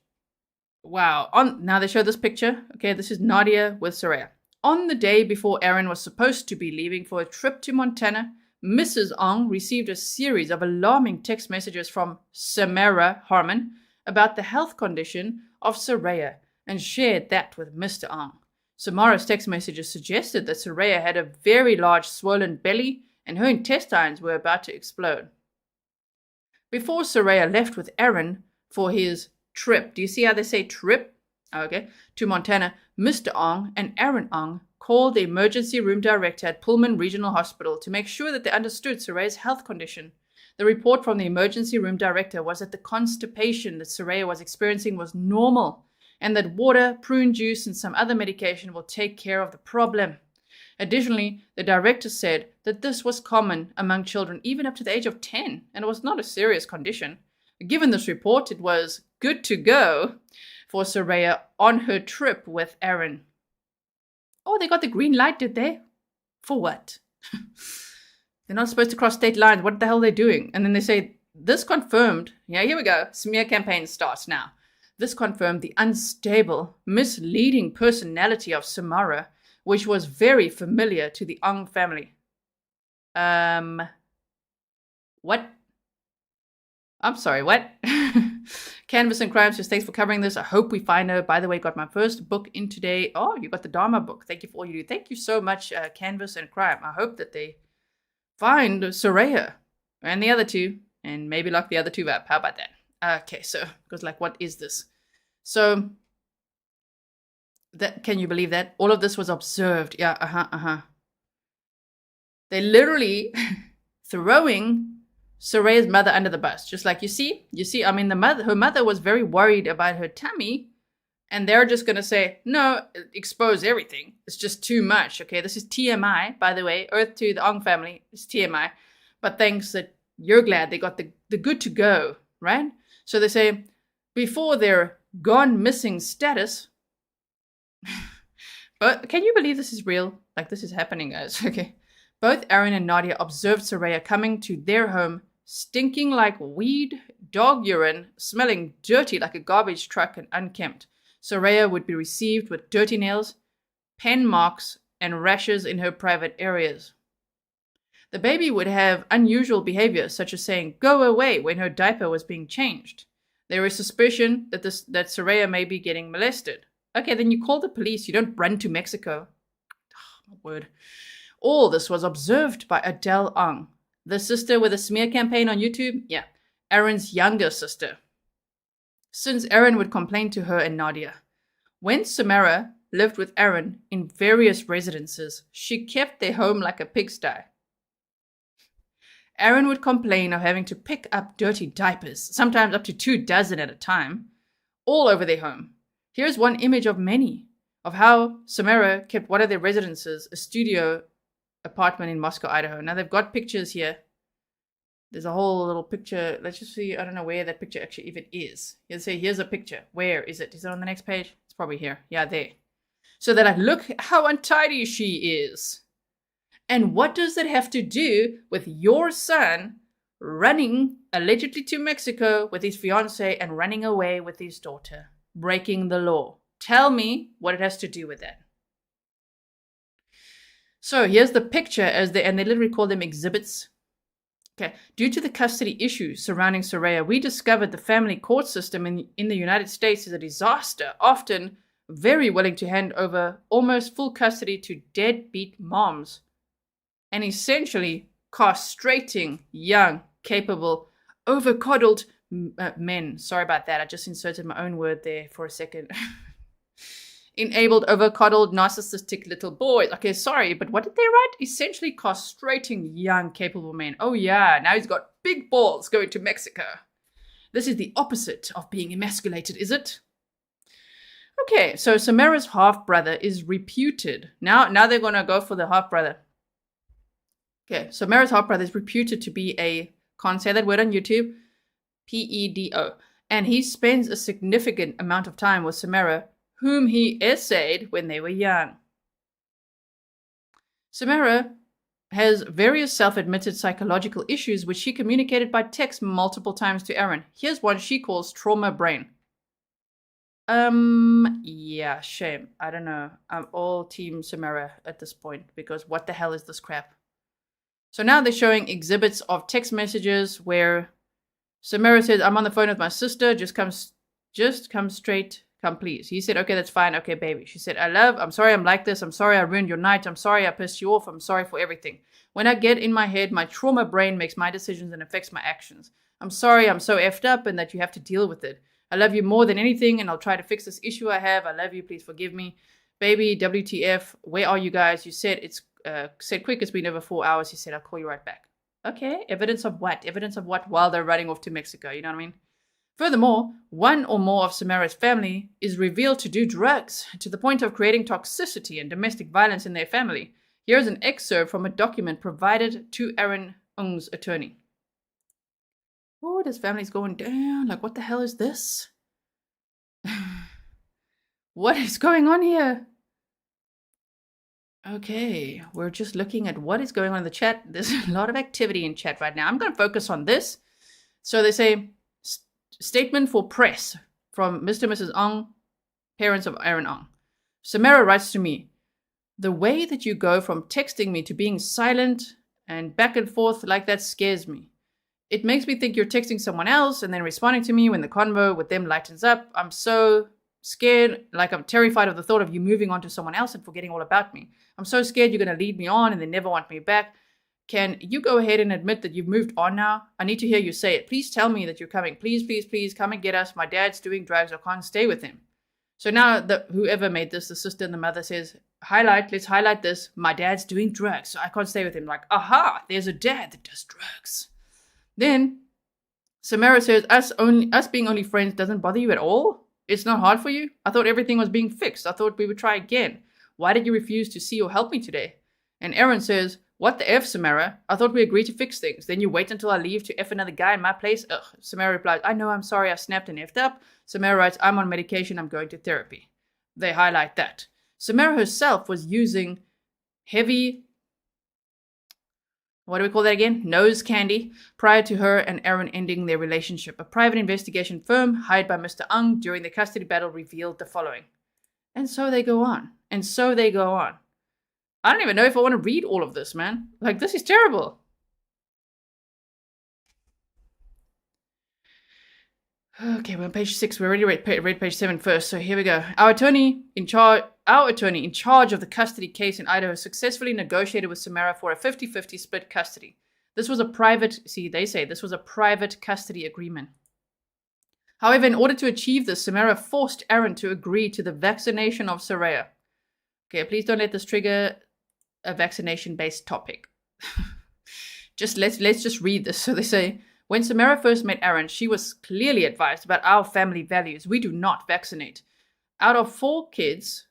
Wow. Now they show this picture. Okay, this is Nadia with Seraya. On the day before Aaron was supposed to be leaving for a trip to Montana, Mrs. Aung received a series of alarming text messages from Samara Harmon about the health condition of Seraya and shared that with Mr. Aung. Samara's text messages suggested that Seraya had a very large swollen belly and her intestines were about to explode. Before Seraya left with Aaron for his trip, do you see how they say trip? Okay, to Montana, Mr. Aung and Aaron Aung called the emergency room director at Pullman Regional Hospital to make sure that they understood Seraya's health condition. The report from the emergency room director was that the constipation that Seraya was experiencing was normal and that water, prune juice, and some other medication will take care of the problem. Additionally, the director said that this was common among children even up to the age of 10 and it was not a serious condition. Given this report, it was good to go for Seraya on her trip with Aaron. Oh, they got the green light, did they? For what? They're not supposed to cross state lines. What the hell are they doing? And then they say, this confirmed, yeah, here we go. Smear campaign starts now. This confirmed the unstable, misleading personality of Samara, which was very familiar to the Aung family. What? I'm sorry, what? Canvas and Crime says, thanks for covering this. I hope we find her. By the way, got my first book in today. Oh, you got the Dharma book. Thank you for all you do. Thank you so much, Canvas and Crime. I hope that they find Seraya and the other two, and maybe lock the other two up. How about that? Okay, so, because like, what is this? So, that, can you believe that? All of this was observed. Yeah, They literally throwing Seraya's mother under the bus. Just like, you see, I mean, her mother was very worried about her tummy, and they're just going to say, no, expose everything. It's just too much, okay? This is TMI, by the way. Earth to the Aung family is TMI. But thanks that you're glad they got the good to go, right? So they say, before their gone missing status, but can you believe this is real? Like, this is happening, guys, okay? Both Aaron and Nadia observed Seraya coming to their home, stinking like weed, dog urine, smelling dirty like a garbage truck and unkempt. Seraya would be received with dirty nails, pen marks, and rashes in her private areas. The baby would have unusual behavior, such as saying, go away, when her diaper was being changed. There is suspicion that Seraya may be getting molested. Okay, then you call the police. You don't run to Mexico. Oh, my word. All this was observed by Adele Aung, the sister with a smear campaign on YouTube. Yeah, Aaron's younger sister. Since Aaron would complain to her and Nadia. When Samara lived with Aaron in various residences. She kept their home like a pigsty. Aaron would complain of having to pick up dirty diapers, sometimes up to 24 at a time, all over their home. Here's one image of many of how Samara kept one of their residences, a studio apartment in Moscow, Idaho. Now they've got pictures here. There's a whole little picture. Let's just see. I don't know where that picture actually even is. You'll say, here's a picture. Where is it? Is it on the next page? It's probably here. Yeah, there. So they're like, look how untidy she is. And what does that have to do with your son running allegedly to Mexico with his fiance and running away with his daughter, breaking the law? Tell me what it has to do with that. So here's the picture and they literally call them exhibits. Okay. Due to the custody issues surrounding Seraya, we discovered the family court system in the United States is a disaster, often very willing to hand over almost full custody to deadbeat moms and essentially castrating young, capable, overcoddled men. Sorry about that. I just inserted my own word there for a second. Enabled, overcoddled, narcissistic little boys. Okay, sorry, but what did they write? Essentially castrating young, capable men. Oh yeah, now he's got big balls going to Mexico. This is the opposite of being emasculated, is it? Okay, so Samara's half-brother is reputed. Now they're going to go for the half-brother. Okay, Samara's half-brother is reputed to be can't say that word on YouTube, pedo. And he spends a significant amount of time with Samara, whom he essayed when they were young. Samara has various self-admitted psychological issues which she communicated by text multiple times to Aaron. Here's one she calls trauma brain. Yeah, shame. I don't know. I'm all team Samara at this point because what the hell is this crap? So now they're showing exhibits of text messages where Samara says, I'm on the phone with my sister, just come straight. Come, please. He said, okay, that's fine. Okay, baby. She said, I'm sorry I'm like this. I'm sorry I ruined your night. I'm sorry I pissed you off. I'm sorry for everything. When I get in my head, my trauma brain makes my decisions and affects my actions. I'm sorry I'm so effed up and that you have to deal with it. I love you more than anything and I'll try to fix this issue I have. I love you. Please forgive me. Baby, WTF, where are you guys? You said said quick. It's been over 4 hours. He said, I'll call you right back. Okay, evidence of what? Evidence of what while they're running off to Mexico? You know what I mean? Furthermore, one or more of Samara's family is revealed to do drugs to the point of creating toxicity and domestic violence in their family. Here's an excerpt from a document provided to Aaron Aung's attorney. Oh, this family's going down. Like, what the hell is this? What is going on here? Okay, we're just looking at what is going on in the chat. There's a lot of activity in chat right now. I'm going to focus on this. So they say, statement for press from Mr. and Mrs. Aung, parents of Aaron Aung. Samara writes to me, the way that you go from texting me to being silent and back and forth like that scares me. It makes me think you're texting someone else and then responding to me when the convo with them lightens up. I'm so scared, like I'm terrified of the thought of you moving on to someone else and forgetting all about me. I'm so scared you're going to lead me on and then never want me back. Can you go ahead and admit that you've moved on now? I need to hear you say it. Please tell me that you're coming. Please, please, please come and get us. My dad's doing drugs. I can't stay with him. So now whoever made this, the sister and the mother says, let's highlight this. My dad's doing drugs, so I can't stay with him. Like, aha, there's a dad that does drugs. Then Samara says, us being only friends doesn't bother you at all? It's not hard for you? I thought everything was being fixed. I thought we would try again. Why did you refuse to see or help me today? And Aaron says, what the F, Samara? I thought we agreed to fix things. Then you wait until I leave to F another guy in my place? Ugh. Samara replies, I know, I'm sorry, I snapped and effed up. Samara writes, I'm on medication, I'm going to therapy. They highlight that. Samara herself was using heavy, what do we call that again? Nose candy, prior to her and Aaron ending their relationship. A private investigation firm hired by Mr. Aung during the custody battle revealed the following. And so they go on. And so they go on. I don't even know if I want to read all of this, man. Like, this is terrible. Okay, we're on page 6. We already read page 7 first, so here we go. Our attorney in charge of the custody case in Idaho successfully negotiated with Samara for a 50-50 split custody. This was a private custody agreement. However, in order to achieve this, Samara forced Aaron to agree to the vaccination of Seraya. Okay, please don't let this trigger a vaccination-based topic. let's just read this. So they say, when Samara first met Aaron, she was clearly advised about our family values. We do not vaccinate. Out of our 4 kids,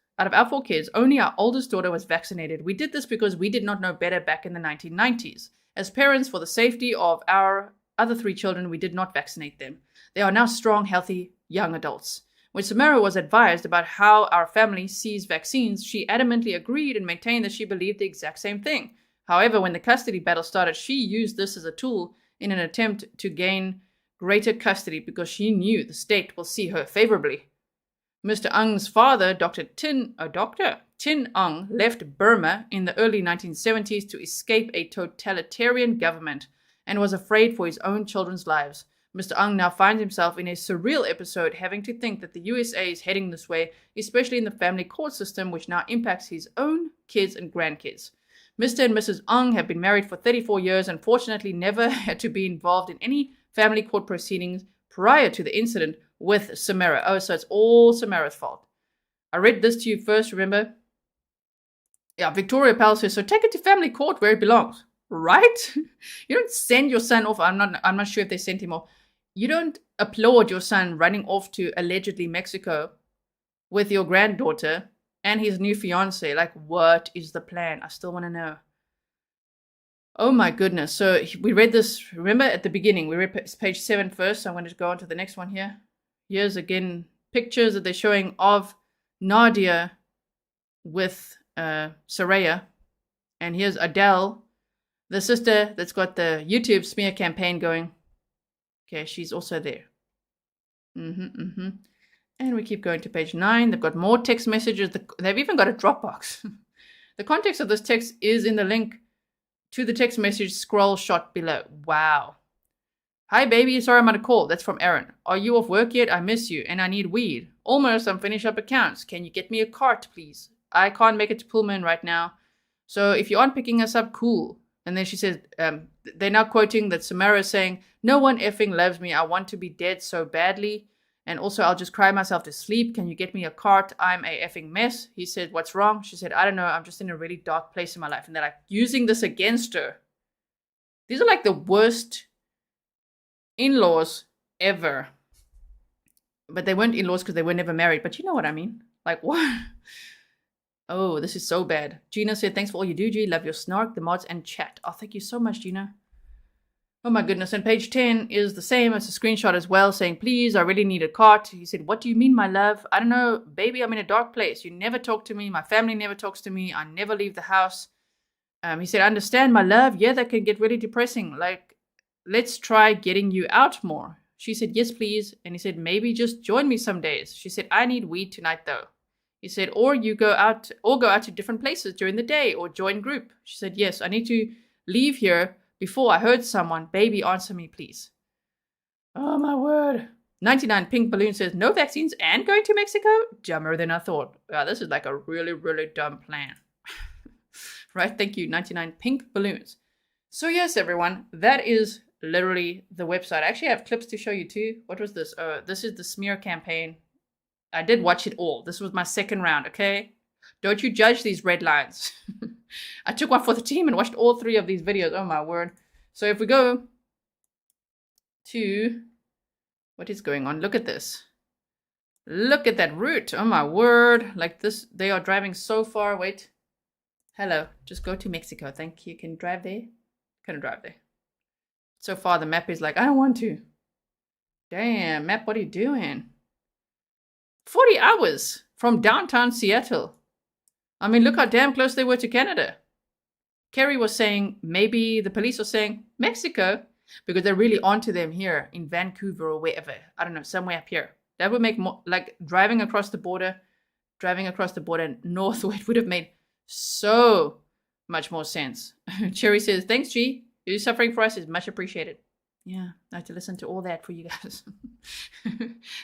only our oldest daughter was vaccinated. We did this because we did not know better back in the 1990s. As parents, for the safety of our other 3 children, we did not vaccinate them. They are now strong, healthy, young adults. When Samara was advised about how our family sees vaccines, she adamantly agreed and maintained that she believed the exact same thing. However, when the custody battle started, she used this as a tool in an attempt to gain greater custody because she knew the state will see her favorably. Mr. Aung's father, Dr. Tin Aung, left Burma in the early 1970s to escape a totalitarian government and was afraid for his own children's lives. Mr. Aung now finds himself in a surreal episode, having to think that the USA is heading this way, especially in the family court system, which now impacts his own kids and grandkids. Mr. and Mrs. Aung have been married for 34 years and fortunately never had to be involved in any family court proceedings prior to the incident with Samara. Oh, so it's all Samara's fault. I read this to you first, remember? Yeah, Victoria Powell says, so take it to family court where it belongs. Right? You don't send your son off. I'm not sure if they sent him off. You don't applaud your son running off to allegedly Mexico with your granddaughter and his new fiance. Like, what is the plan? I still want to know. Oh my goodness. So we read this, remember at the beginning, we read page 7 first. So I'm going to go on to the next one here. Here's again pictures that they're showing of Nadia with Seraya. And here's Adele, the sister that's got the YouTube smear campaign going. Okay, she's also there. And we keep going to page 9. They've got more text messages. They've even got a Dropbox. The context of this text is in the link to the text message scroll shot below. Wow. Hi, baby. Sorry I'm on a call. That's from Aaron. Are you off work yet? I miss you and I need weed. Almost. I'm finished up accounts. Can you get me a cart, please? I can't make it to Pullman right now. So if you aren't picking us up, cool. And then she says, they're now quoting that Samara is saying, no one effing loves me. I want to be dead so badly. And also, I'll just cry myself to sleep. Can you get me a cart? I'm a effing mess. He said, what's wrong? She said, I don't know. I'm just in a really dark place in my life. And they're like using this against her. These are like the worst in-laws ever. But they weren't in-laws because they were never married. But you know what I mean? Like, what? Oh, this is so bad. Gina said, thanks for all you do, G. Love your snark, the mods, and chat. Oh, thank you so much, Gina. Oh, my goodness. And page 10 is the same. It's a screenshot as well saying, please, I really need a cart. He said, what do you mean, my love? I don't know. Baby, I'm in a dark place. You never talk to me. My family never talks to me. I never leave the house. He said, I understand, my love. Yeah, that can get really depressing. Like, let's try getting you out more. She said, yes, please. And he said, maybe just join me some days. She said, I need weed tonight, though. He said, or go out to different places during the day or join group. She said, yes, I need to leave here before I hurt someone. Baby, answer me, please. Oh, my word. 99 Pink Balloon says, no vaccines and going to Mexico? Dumber than I thought. Wow, this is like a really, really dumb plan. Right? Thank you, 99 Pink Balloons. So yes, everyone, that is literally the website. I actually have clips to show you too. What was this? This is the smear campaign. I did watch it all. This was my second round, okay? Don't you judge these red lines. I took one for the team and watched all 3 of these videos. Oh, my word. So if we go to what is going on, look at this. Look at that route. Oh, my word. Like this, they are driving so far. Wait. Hello. Just go to Mexico. Thank you. Can you drive there? Couldn't drive there. So far, the map is like, I don't want to. Damn, map, what are you doing? 40 hours from downtown Seattle. I mean, look how damn close they were to Canada. Kerry was saying, maybe the police are saying, Mexico, because they're really onto them here in Vancouver or wherever. I don't know, somewhere up here. That would make more, like driving across the border northward would have made so much more sense. Cherry says, thanks, G. Your suffering for us is much appreciated. Yeah, I have to listen to all that for you guys.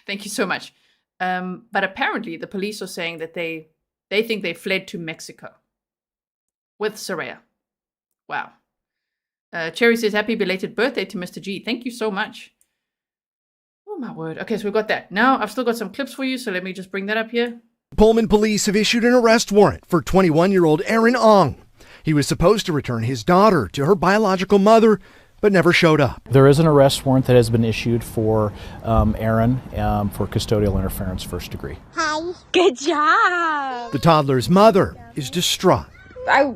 Thank you so much. But apparently the police are saying that they think they fled to Mexico with Seraya. Wow. Cherry says, happy belated birthday to Mr. G. Thank you so much. Oh, my word. Okay, so we've got that. Now, I've still got some clips for you, so let me just bring that up here. Pullman police have issued an arrest warrant for 21-year-old Seraya Aung. He was supposed to return his daughter to her biological mother, but never showed up. There is an arrest warrant that has been issued for Aaron for custodial interference, first degree. Hi. Good job. The toddler's mother is distraught. I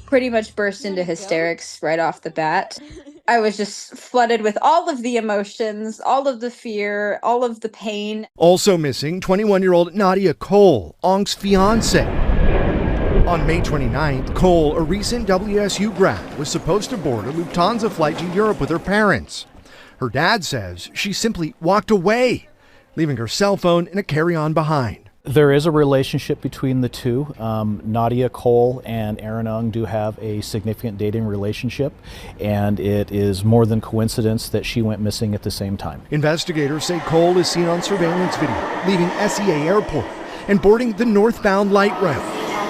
pretty much burst into hysterics right off the bat. I was just flooded with all of the emotions, all of the fear, all of the pain. Also missing, 21-year-old Nadia Cole, Aung's fiance. On May 29th, Cole, a recent WSU grad, was supposed to board a Lufthansa flight to Europe with her parents. Her dad says she simply walked away, leaving her cell phone in a carry-on behind. There is a relationship between the two. Nadia Cole and Seraya Aung do have a significant dating relationship, and it is more than coincidence that she went missing at the same time. Investigators say Cole is seen on surveillance video leaving SEA Airport and boarding the northbound light rail.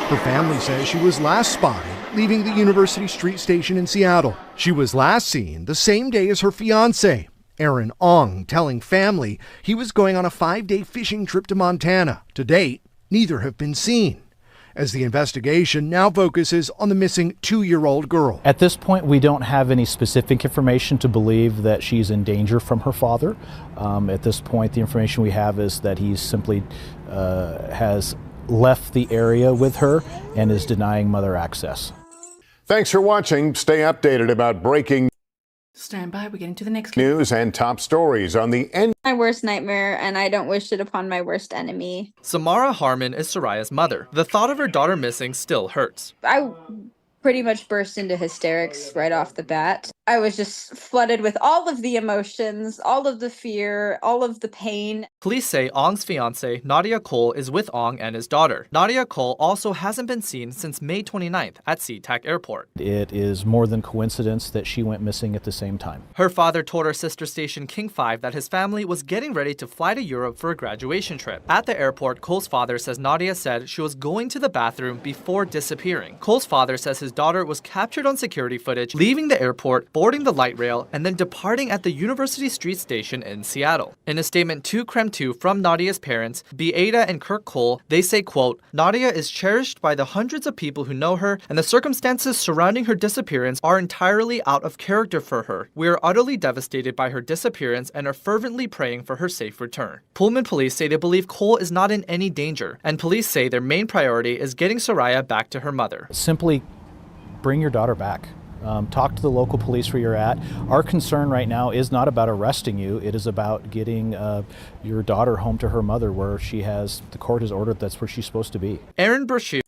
Her family says she was last spotted leaving the University Street station in Seattle. She was last seen the same day as her fiance, Seraya Aung, telling family he was going on a 5-day fishing trip to Montana. To date, neither have been seen, as the investigation now focuses on the missing 2-year-old girl. At this point, we don't have any specific information to believe that she's in danger from her father. At this point, the information we have is that he simply has left the area with her and is denying mother access. Thanks for watching. Stay updated about breaking Stand by, we're getting to the next clip. news and top stories on the end. My worst nightmare, and I don't wish it upon my worst enemy. Samara Harmon is Seraya's mother. The thought of her daughter missing still hurts. I pretty much burst into hysterics right off the bat. I was just flooded with all of the emotions, all of the fear, all of the pain. Police say Aung's fiance, Nadia Cole, is with Aung and his daughter. Nadia Cole also hasn't been seen since May 29th at Sea-Tac Airport. It is more than coincidence that she went missing at the same time. Her father told our sister station King 5 that his family was getting ready to fly to Europe for a graduation trip. At the airport, Cole's father says Nadia said she was going to the bathroom before disappearing. Cole's father says his daughter was captured on security footage, leaving the airport, boarding the light rail, and then departing at the University Street station in Seattle. In a statement to Creme 2 from Nadia's parents, Beata and Kirk Cole, they say, quote, "Nadia is cherished by the hundreds of people who know her, and the circumstances surrounding her disappearance are entirely out of character for her. We are utterly devastated by her disappearance and are fervently praying for her safe return." Pullman police say they believe Cole is not in any danger, and police say their main priority is getting Seraya back to her mother. Simply bring your daughter back. Talk to the local police where you're at. Our concern right now is not about arresting you. It is about getting your daughter home to her mother, where the court has ordered that's where she's supposed to be. Aaron Brashear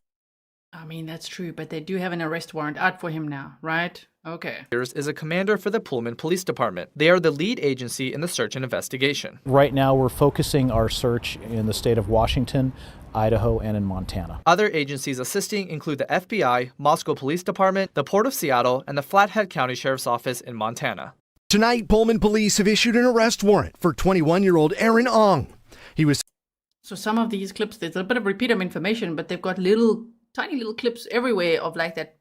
I mean, that's true, but they do have an arrest warrant out for him now, right? Okay. is a commander for the Pullman Police Department. They are the lead agency in the search and investigation. Right now, we're focusing our search in the state of Washington, Idaho, and in Montana. Other agencies assisting include the FBI, Moscow Police Department, the Port of Seattle, and the Flathead County Sheriff's Office in Montana. Tonight, Pullman police have issued an arrest warrant for 21-year-old Seraya Aung. He was So some of these clips, there's a bit of repeat of information, but they've got tiny little clips everywhere of like that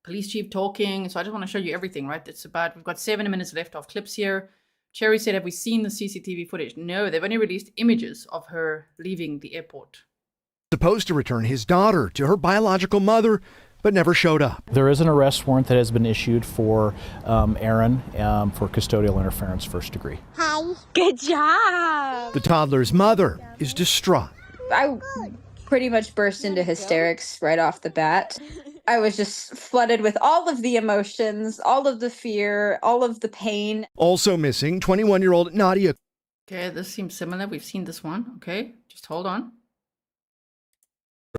police chief talking. So I just want to show you everything, right? We've got 7 minutes left of clips here. Cherry said, have we seen the CCTV footage? No, they've only released images of her leaving the airport. supposed to return his daughter to her biological mother, but never showed up. There is an arrest warrant that has been issued for Aaron for custodial interference, first degree. Hi. Good job. The toddler's mother is distraught. I pretty much burst into hysterics right off the bat. I was just flooded with all of the emotions, all of the fear, all of the pain. Also missing, 21-year-old Nadia. Okay, this seems similar. We've seen this one. Okay, just hold on.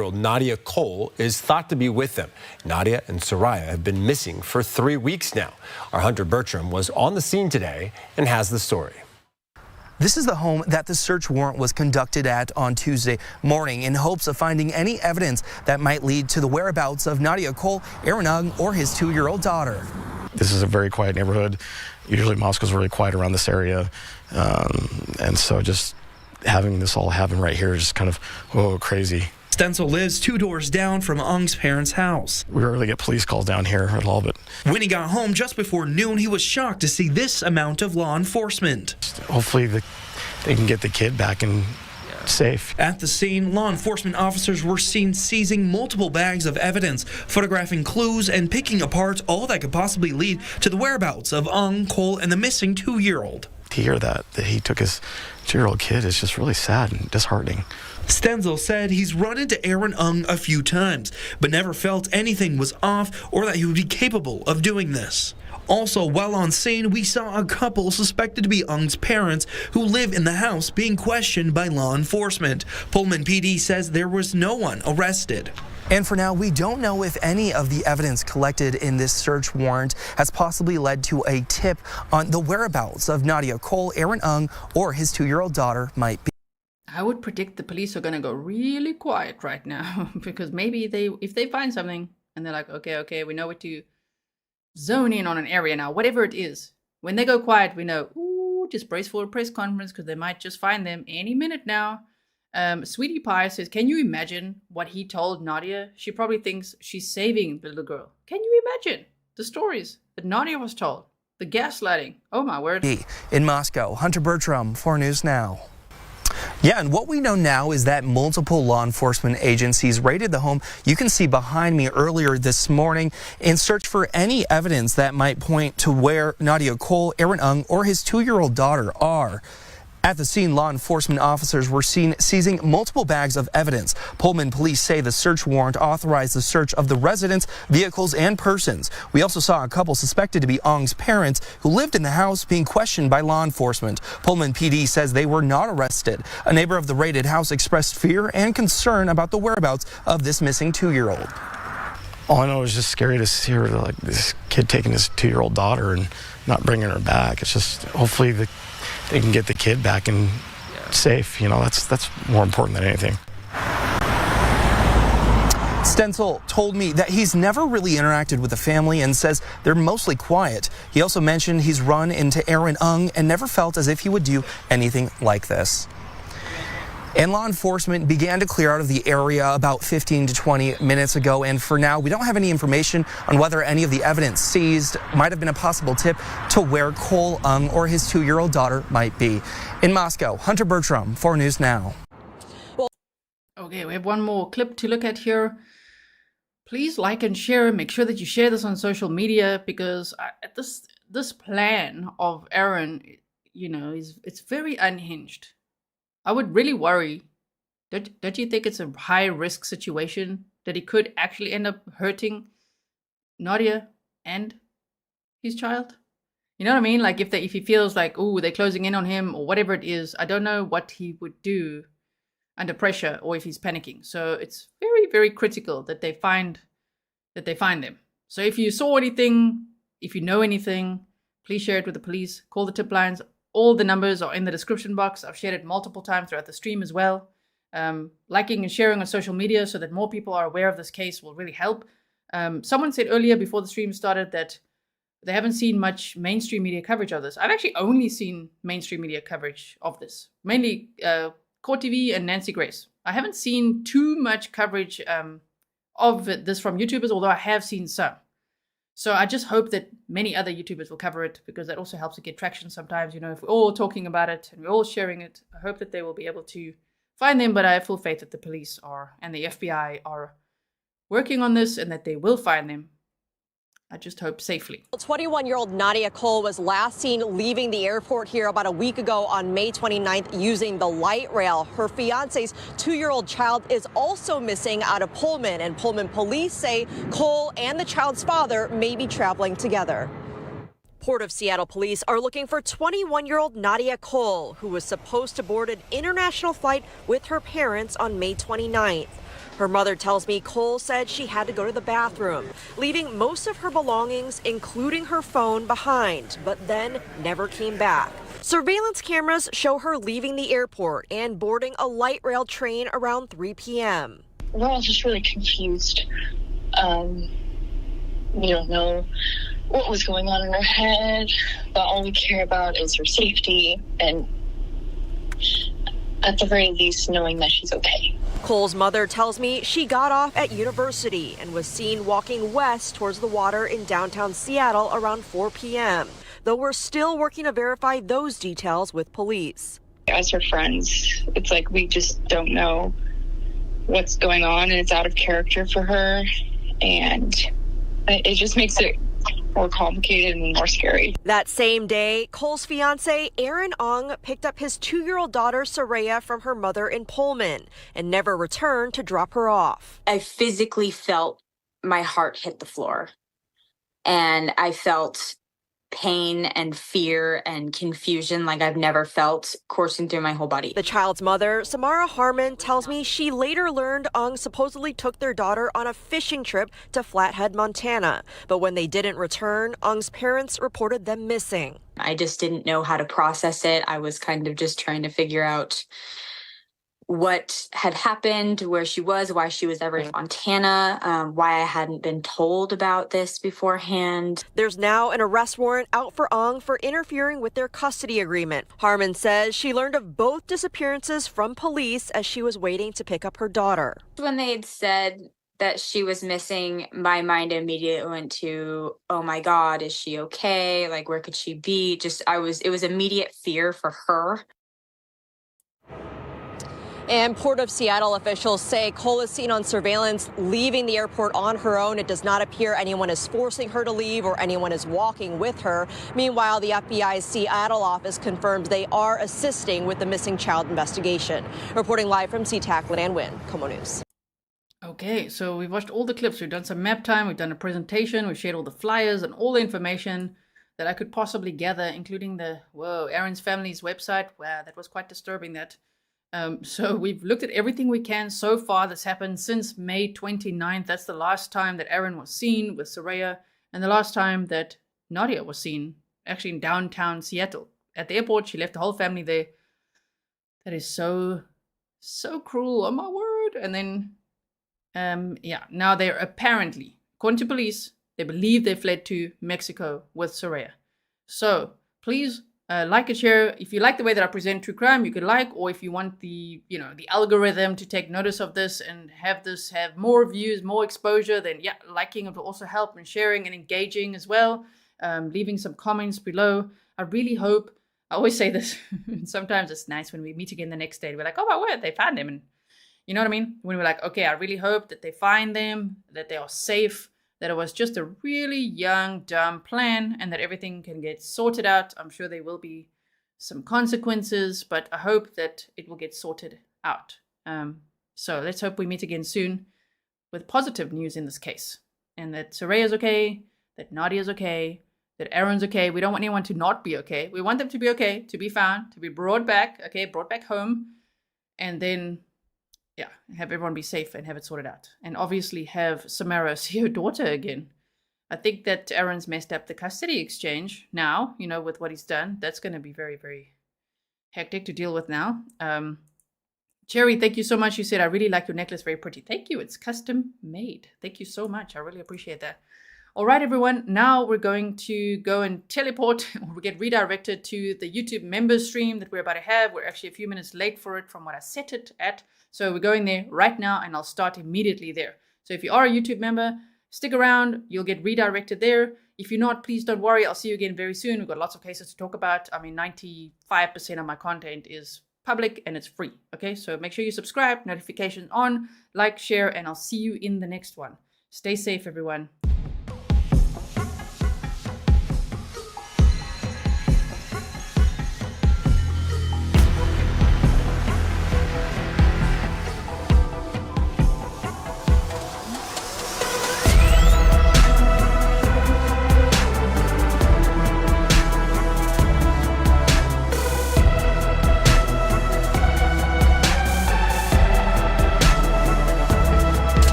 Nadia Cole is thought to be with them. Nadia and Seraya have been missing for 3 weeks now. Our Hunter Bertram was on the scene today and has the story. This is the home that the search warrant was conducted at on Tuesday morning in hopes of finding any evidence that might lead to the whereabouts of Nadia Cole, Seraya Aung, or his 2-year-old daughter. This is a very quiet neighborhood. Usually Moscow's really quiet around this area. And so just having this all happen right here is just kind of, whoa, crazy. Stenzel lives 2 doors down from Aung's parents' house. We rarely get police calls down here at all, but When he got home just before noon, he was shocked to see this amount of law enforcement. hopefully they can get the kid back and safe. At the scene, law enforcement officers were seen seizing multiple bags of evidence, photographing clues, and picking apart all that could possibly lead to the whereabouts of Aung, Cole, and the missing 2-year-old. To hear that he took his 2-year-old kid is just really sad and disheartening. Stenzel said he's run into Aaron Aung a few times, but never felt anything was off or that he would be capable of doing this. Also, while on scene, we saw a couple suspected to be Aung's parents who live in the house being questioned by law enforcement. Pullman PD says there was no one arrested. And for now, we don't know if any of the evidence collected in this search warrant has possibly led to a tip on the whereabouts of Nadia Cole, Aaron Aung, or his 2-year-old daughter might be. I would predict the police are going to go really quiet right now because maybe if they find something and they're like, okay, we know what to zone in on an area now, whatever it is. When they go quiet, we know, ooh, just brace for a press conference because they might just find them any minute now. Sweetie Pie says, can you imagine what he told Nadia? She probably thinks she's saving the little girl. Can you imagine the stories that Nadia was told? The gaslighting. Oh my word. In Moscow, Hunter Bertram, 4 News Now. Yeah, and what we know now is that multiple law enforcement agencies raided the home you can see behind me earlier this morning in search for any evidence that might point to where Nadia Cole, Aaron Aung, or his 2-year-old daughter are. At the scene, law enforcement officers were seen seizing multiple bags of evidence. Pullman police say the search warrant authorized the search of the residents, vehicles, and persons. We also saw a couple suspected to be Aung's parents who lived in the house being questioned by law enforcement. Pullman PD says they were not arrested. A neighbor of the raided house expressed fear and concern about the whereabouts of this missing 2-year-old. All I know is just scary to see her, like this kid taking his 2-year-old daughter and not bringing her back. It's just hopefully they can get the kid back and safe. You know, that's more important than anything. Stenzel told me that he's never really interacted with the family and says they're mostly quiet. He also mentioned he's run into Aaron Aung and never felt as if he would do anything like this. And law enforcement began to clear out of the area about 15 to 20 minutes ago. And for now, we don't have any information on whether any of the evidence seized might have been a possible tip to where Cole Aung or his 2-year-old daughter might be. In Moscow, Hunter Bertram, 4 News Now. Okay, we have one more clip to look at here. Please like and share. Make sure that you share this on social media because this plan of Aaron, you know, it's very unhinged. I would really worry. Don't you think it's a high-risk situation that he could actually end up hurting Nadia and his child? You know what I mean? Like if he feels like, ooh, they're closing in on him or whatever it is, I don't know what he would do under pressure or if he's panicking. So it's very, very critical that they find them. So if you saw anything, if you know anything, please share it with the police. Call the tip lines. All the numbers are in the description box. I've shared it multiple times throughout the stream as well. Liking and sharing on social media so that more people are aware of this case will really help. Someone said earlier before the stream started that they haven't seen much mainstream media coverage of this. I've actually only seen mainstream media coverage of this. Mainly Court TV and Nancy Grace. I haven't seen too much coverage of this from YouTubers, although I have seen some. So I just hope that many other YouTubers will cover it because that also helps to get traction sometimes. You know, if we're all talking about it and we're all sharing it, I hope that they will be able to find them. But I have full faith that the police and the FBI are working on this and that they will find them. I just hope safely. 21-year-old Nadia Cole was last seen leaving the airport here about a week ago on May 29th using the light rail. Her fiance's 2-year-old child is also missing out of Pullman, and Pullman police say Cole and the child's father may be traveling together. Port of Seattle police are looking for 21-year-old Nadia Cole, who was supposed to board an international flight with her parents on May 29th. Her mother tells me Cole said she had to go to the bathroom, leaving most of her belongings, including her phone, behind, but then never came back. Surveillance cameras show her leaving the airport and boarding a light rail train around 3 p.m. We're all just really confused. We don't know what was going on in her head, but all we care about is her safety and, at the very least, knowing that she's okay. Cole's mother tells me she got off at University and was seen walking west towards the water in downtown Seattle around 4 p.m., though we're still working to verify those details with police. As her friends, it's like we just don't know what's going on, and it's out of character for her, and it just makes it more complicated and more scary. That same day, Cole's fiance, Aaron Aung, picked up his 2-year-old daughter, Seraya, from her mother in Pullman and never returned to drop her off. I physically felt my heart hit the floor, and I felt pain and fear and confusion like I've never felt coursing through my whole body. The child's mother, Samara Harmon, tells me she later learned Aung supposedly took their daughter on a fishing trip to Flathead, Montana. But when they didn't return, Aung's parents reported them missing. I just didn't know how to process it. I was kind of just trying to figure out what had happened, where she was, why she was ever in Montana, why I hadn't been told about this beforehand. There's now an arrest warrant out for Aung for interfering with their custody agreement. Harmon says she learned of both disappearances from police as she was waiting to pick up her daughter. When they had said that she was missing, my mind immediately went to, oh my God, is she okay? Like, where could she be? It was immediate fear for her. And Port of Seattle officials say Cole is seen on surveillance leaving the airport on her own. It does not appear anyone is forcing her to leave or anyone is walking with her. Meanwhile, the FBI's Seattle office confirms they are assisting with the missing child investigation. Reporting live from SeaTac, Leanne Wynn, Como News. Okay, so we've watched all the clips. We've done some map time. We've done a presentation. We've shared all the flyers and all the information that I could possibly gather, including Aaron's family's website. Wow, that was quite disturbing, that. So we've looked at everything we can so far that's happened since May 29th. That's the last time that Aaron was seen with Seraya, and the last time that Nadia was seen, actually in downtown Seattle. At the airport, she left the whole family there. That is so cruel, oh my word. And then, now they're apparently, according to police, they believe they fled to Mexico with Seraya. So please, like and share. If you like the way that I present true crime, you could like, or if you want the algorithm to take notice of this and have more views, more exposure, then yeah, liking it will also help, and sharing and engaging as well. Leaving some comments below. I really hope, I always say this, sometimes it's nice when we meet again the next day. We're like, oh my word, they found them. And you know what I mean? When we're like, okay, I really hope that they find them, that they are safe, that it was just a really young, dumb plan, and that everything can get sorted out. I'm sure there will be some consequences, but I hope that it will get sorted out. So let's hope we meet again soon with positive news in this case, and that Seraya's okay, that Nadia's okay, that Aaron's okay. We don't want anyone to not be okay. We want them to be okay, to be found, to be brought back home, and then have everyone be safe and have it sorted out. And obviously have Samara see her daughter again. I think that Aaron's messed up the custody exchange now, with what he's done. That's going to be very, very hectic to deal with now. Cherry, thank you so much. You said, I really like your necklace. Very pretty. Thank you. It's custom made. Thank you so much. I really appreciate that. All right, everyone. Now we're going to go and teleport, or get redirected to the YouTube members stream that we're about to have. We're actually a few minutes late for it from what I set it at. So we're going there right now, and I'll start immediately there. So if you are a YouTube member, stick around. You'll get redirected there. If you're not, please don't worry. I'll see you again very soon. We've got lots of cases to talk about. I mean, 95% of my content is public and it's free. Okay, so make sure you subscribe, notifications on, like, share, and I'll see you in the next one. Stay safe, everyone.